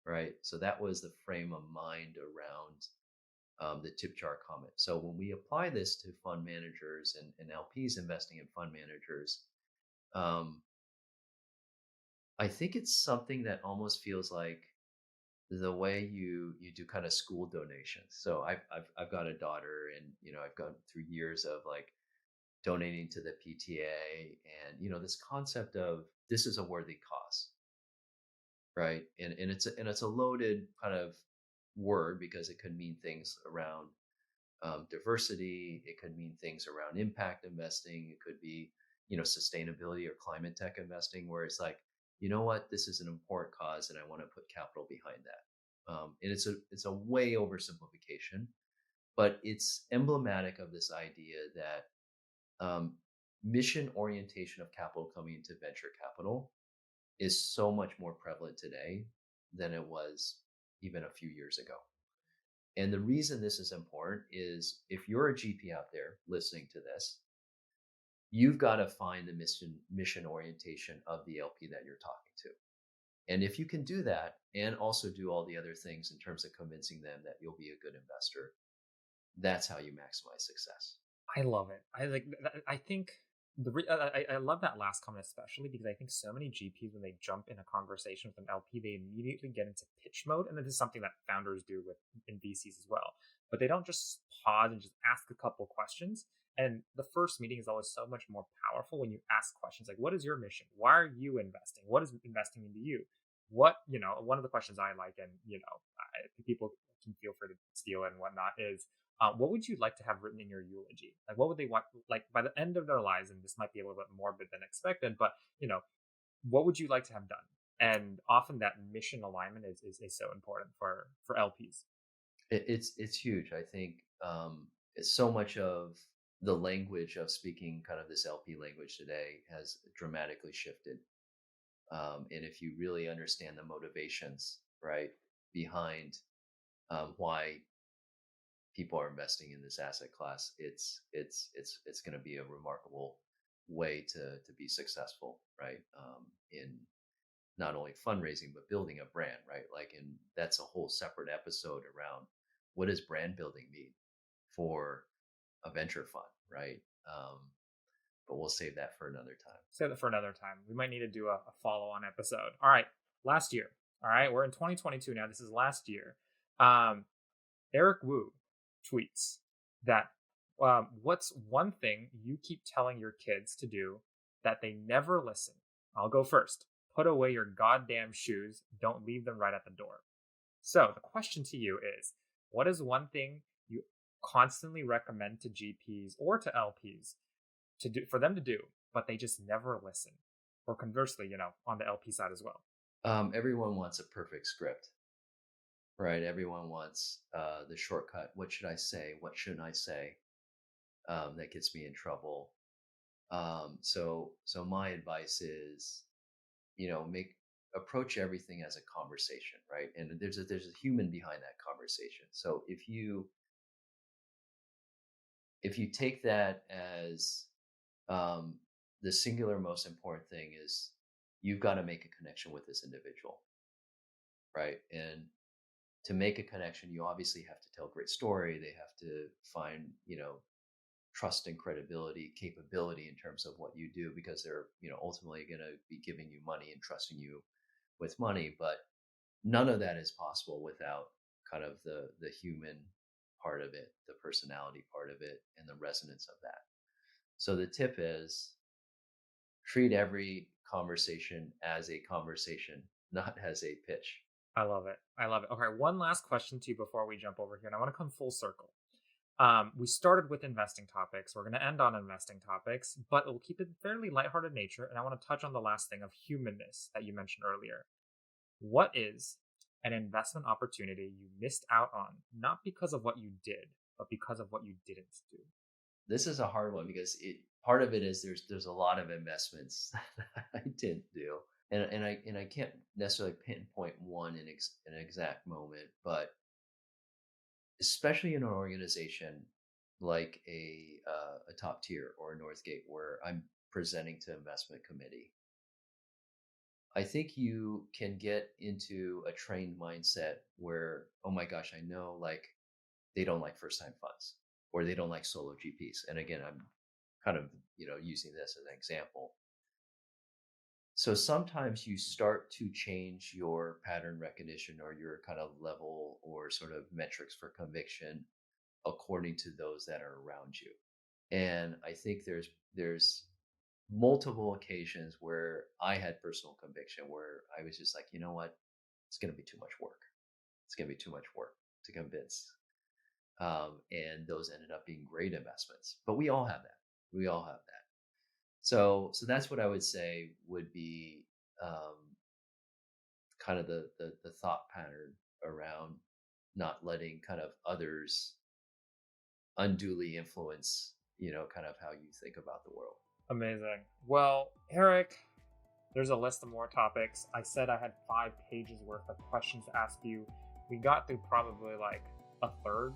right? So that was the frame of mind around the tip jar comment. So when we apply this to fund managers and LPs investing in fund managers, I think it's something that almost feels like the way you do kind of school donations. So I've got a daughter, and I've gone through years of like donating to the PTA, and this concept of this is a worthy cause, right? And it's a loaded kind of word because it could mean things around diversity. It could mean things around impact investing. It could be sustainability or climate tech investing, where it's like, you know what, this is an important cause, and I want to put capital behind that. And it's a way oversimplification, but it's emblematic of this idea that mission orientation of capital coming into venture capital is so much more prevalent today than it was even a few years ago. And the reason this is important is if you're a GP out there listening to this, you've got to find the mission orientation of the LP that you're talking to. And if you can do that and also do all the other things in terms of convincing them that you'll be a good investor, that's how you maximize success.
I love it. I think I love that last comment especially because I think so many GPs, when they jump in a conversation with an LP, they immediately get into pitch mode, and this is something that founders do in VCs as well. But they don't just pause and just ask a couple questions. And the first meeting is always so much more powerful when you ask questions like, "What is your mission? Why are you investing? What is investing into you?" What one of the questions I like, and people can feel free to steal and whatnot, is what would you like to have written in your eulogy? Like, what would they want, like, by the end of their lives? And this might be a little bit morbid than expected, but what would you like to have done? And often that mission alignment is so important for LPs.
It's huge. I think it's so much of the language of speaking kind of this LP language today has dramatically shifted. And if you really understand the motivations, right, behind why people are investing in this asset class, it's going to be a remarkable way to be successful, right? In not only fundraising but building a brand, right? Like, and that's a whole separate episode around what does brand building mean for a venture fund, right? But we'll save that for another time.
Save that for another time. We might need to do a follow-on episode. All right, last year. All right, we're in 2022 now. This is last year. Eric Wu tweets that what's one thing you keep telling your kids to do that they never listen? I'll go first. Put away your goddamn shoes. Don't leave them right at the door. So the question to you is, what is one thing you constantly recommend to GPs or to LPs to do, for them to do, but they just never listen? Or conversely, on the LP side as well.
Everyone wants a perfect script, right? Everyone wants the shortcut. What should I say? What shouldn't I say? That gets me in trouble. So my advice is approach everything as a conversation, right? And there's a human behind that conversation. So if you take that as the singular most important thing is you've got to make a connection with this individual, right? And to make a connection, you obviously have to tell a great story. They have to find, trust and credibility, capability in terms of what you do, because they're, ultimately going to be giving you money and trusting you with money. But none of that is possible without kind of the human part of it, the personality part of it, and the resonance of that. So the tip is treat every conversation as a conversation, not as a pitch.
I love it. Okay, one last question to you before we jump over here, and I want to come full circle. We started with investing topics. We're going to end on investing topics, but we'll keep it fairly lighthearted nature. And I want to touch on the last thing of humanness that you mentioned earlier. What is an investment opportunity you missed out on, not because of what you did, but because of what you didn't do?
This is a hard one because part of it is there's a lot of investments that I didn't do, and I can't necessarily pinpoint one in an exact moment, but especially in an organization like a top tier or a Northgate, where I'm presenting to investment committee, I think you can get into a trained mindset where, oh my gosh, I know like they don't like first time funds or they don't like solo GPs. And again, I'm kind of, using this as an example. So sometimes you start to change your pattern recognition or your kind of level or sort of metrics for conviction according to those that are around you. And I think there's multiple occasions where I had personal conviction where I was just like, you know what, it's going to be too much work. It's going to be too much work to convince. And those ended up being great investments. But we all have that. So that's what I would say would be kind of the thought pattern around not letting kind of others unduly influence, kind of how you think about the world.
Amazing. Well, Eric, there's a list of more topics. I said I had 5 pages worth of questions to ask you. We got through probably like a third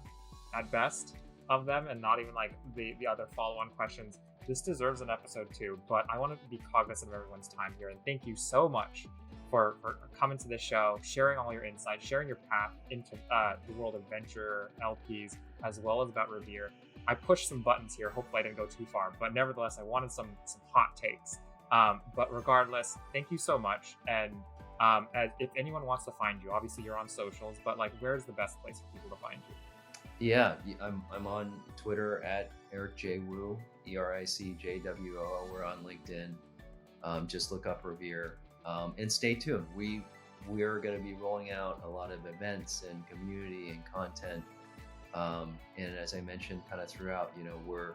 at best of them, and not even like the other follow-on questions. This deserves an episode 2, but I want to be cognizant of everyone's time here. And thank you so much for coming to this show, sharing all your insights, sharing your path into the world of venture, LPs, as well as about Revere. I pushed some buttons here. Hopefully I didn't go too far, but nevertheless, I wanted some hot takes. But regardless, thank you so much. And if anyone wants to find you, obviously you're on socials, but like, where's the best place for people to find you?
Yeah, I'm on Twitter at Eric J. Wu, ERICJWO. We're on LinkedIn. Just look up Revere, and stay tuned. We're going to be rolling out a lot of events and community and content. And as I mentioned kind of throughout, we're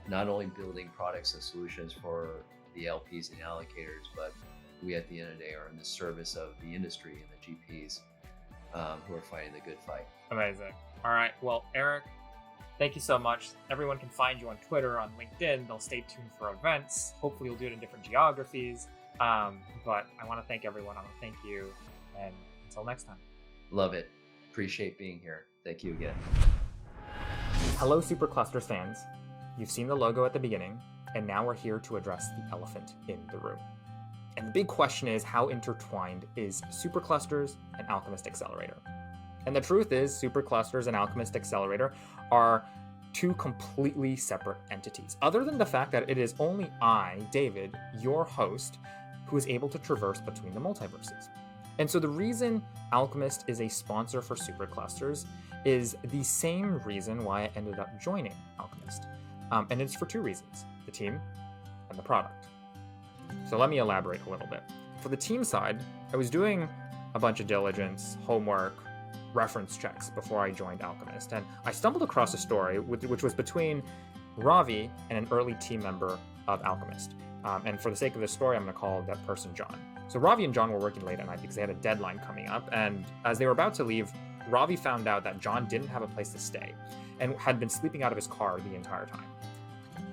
not only building products and solutions for the LPs and allocators, but we at the end of the day are in the service of the industry and the GPs who are fighting the good fight.
Amazing. All right. Well, Eric, thank you so much. Everyone can find you on Twitter, on LinkedIn. They'll stay tuned for events. Hopefully you'll do it in different geographies. But I want to thank everyone. I want to thank you. And until next time.
Love it. Appreciate being here. Thank you again.
Hello, Superclusters fans. You've seen the logo at the beginning, and now we're here to address the elephant in the room. And the big question is, how intertwined is Superclusters and Alchemist Accelerator? And the truth is, Superclusters and Alchemist Accelerator are 2 completely separate entities, other than the fact that it is only I, David, your host, who is able to traverse between the multiverses. And so the reason Alchemist is a sponsor for Superclusters is the same reason why I ended up joining Alchemist. And it's for 2 reasons: the team and the product. So let me elaborate a little bit. For the team side, I was doing a bunch of diligence, homework, reference checks before I joined Alchemist. And I stumbled across a story which was between Ravi and an early team member of Alchemist. And for the sake of this story, I'm going to call that person John. So Ravi and John were working late at night because they had a deadline coming up. And as they were about to leave, Ravi found out that John didn't have a place to stay and had been sleeping out of his car the entire time.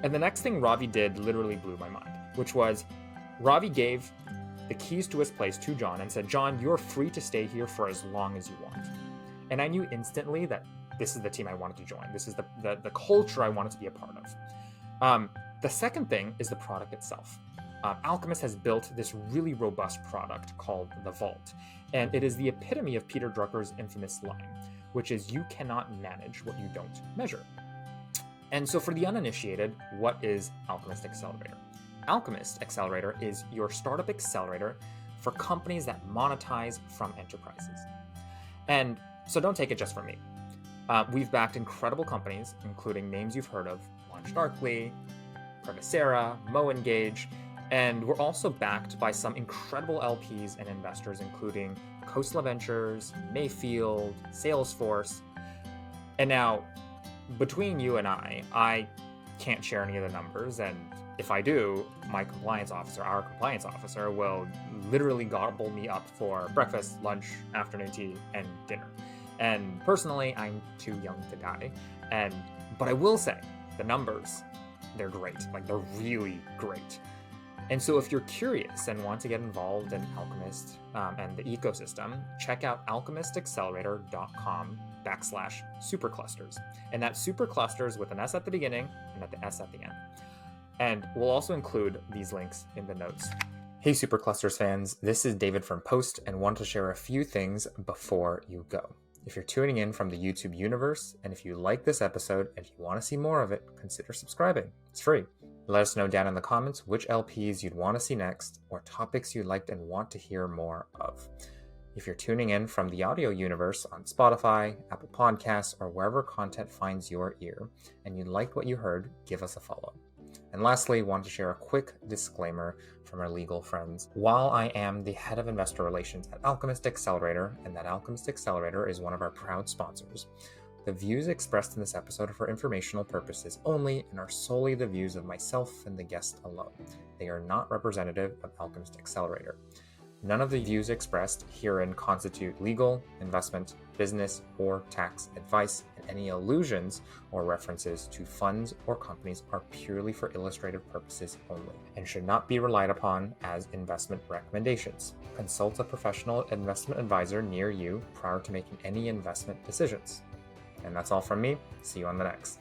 And the next thing Ravi did literally blew my mind, which was Ravi gave the keys to his place to John and said, John, you're free to stay here for as long as you want. And I knew instantly that this is the team I wanted to join. This is the culture I wanted to be a part of. The second thing is the product itself. Alchemist has built this really robust product called the Vault, and it is the epitome of Peter Drucker's infamous line, which is you cannot manage what you don't measure. And so for the uninitiated, what is Alchemist Accelerator? Alchemist Accelerator is your startup accelerator for companies that monetize from enterprises. And so don't take it just from me. We've backed incredible companies, including names you've heard of, LaunchDarkly, Prevacera, MoEngage, and we're also backed by some incredible LPs and investors, including Coastal Ventures, Mayfield, Salesforce. And now, between you and I can't share any of the numbers, and if I do, our compliance officer, will literally gobble me up for breakfast, lunch, afternoon tea, and dinner. And personally, I'm too young to die. But I will say, the numbers, they're great. Like, they're really great. And so if you're curious and want to get involved in Alchemist and the ecosystem, check out alchemistaccelerator.com/superclusters. And that's superclusters with an S at the beginning and the S at the end. And we'll also include these links in the notes. Hey Superclusters fans, this is David from Post and want to share a few things before you go. If you're tuning in from the YouTube universe, and if you like this episode and you want to see more of it, consider subscribing. It's free. Let us know down in the comments which LPs you'd want to see next or topics you liked and want to hear more of. If you're tuning in from the audio universe on Spotify, Apple Podcasts, or wherever content finds your ear, and you liked what you heard, give us a follow. And lastly, want to share a quick disclaimer from our legal friends. While I am the head of investor relations at Alchemist Accelerator, and that Alchemist Accelerator is one of our proud sponsors, the views expressed in this episode are for informational purposes only and are solely the views of myself and the guest alone. They are not representative of Alchemist Accelerator. None of the views expressed herein constitute legal, investment, business, or tax advice, and any allusions or references to funds or companies are purely for illustrative purposes only and should not be relied upon as investment recommendations. Consult a professional investment advisor near you prior to making any investment decisions. And that's all from me. See you on the next.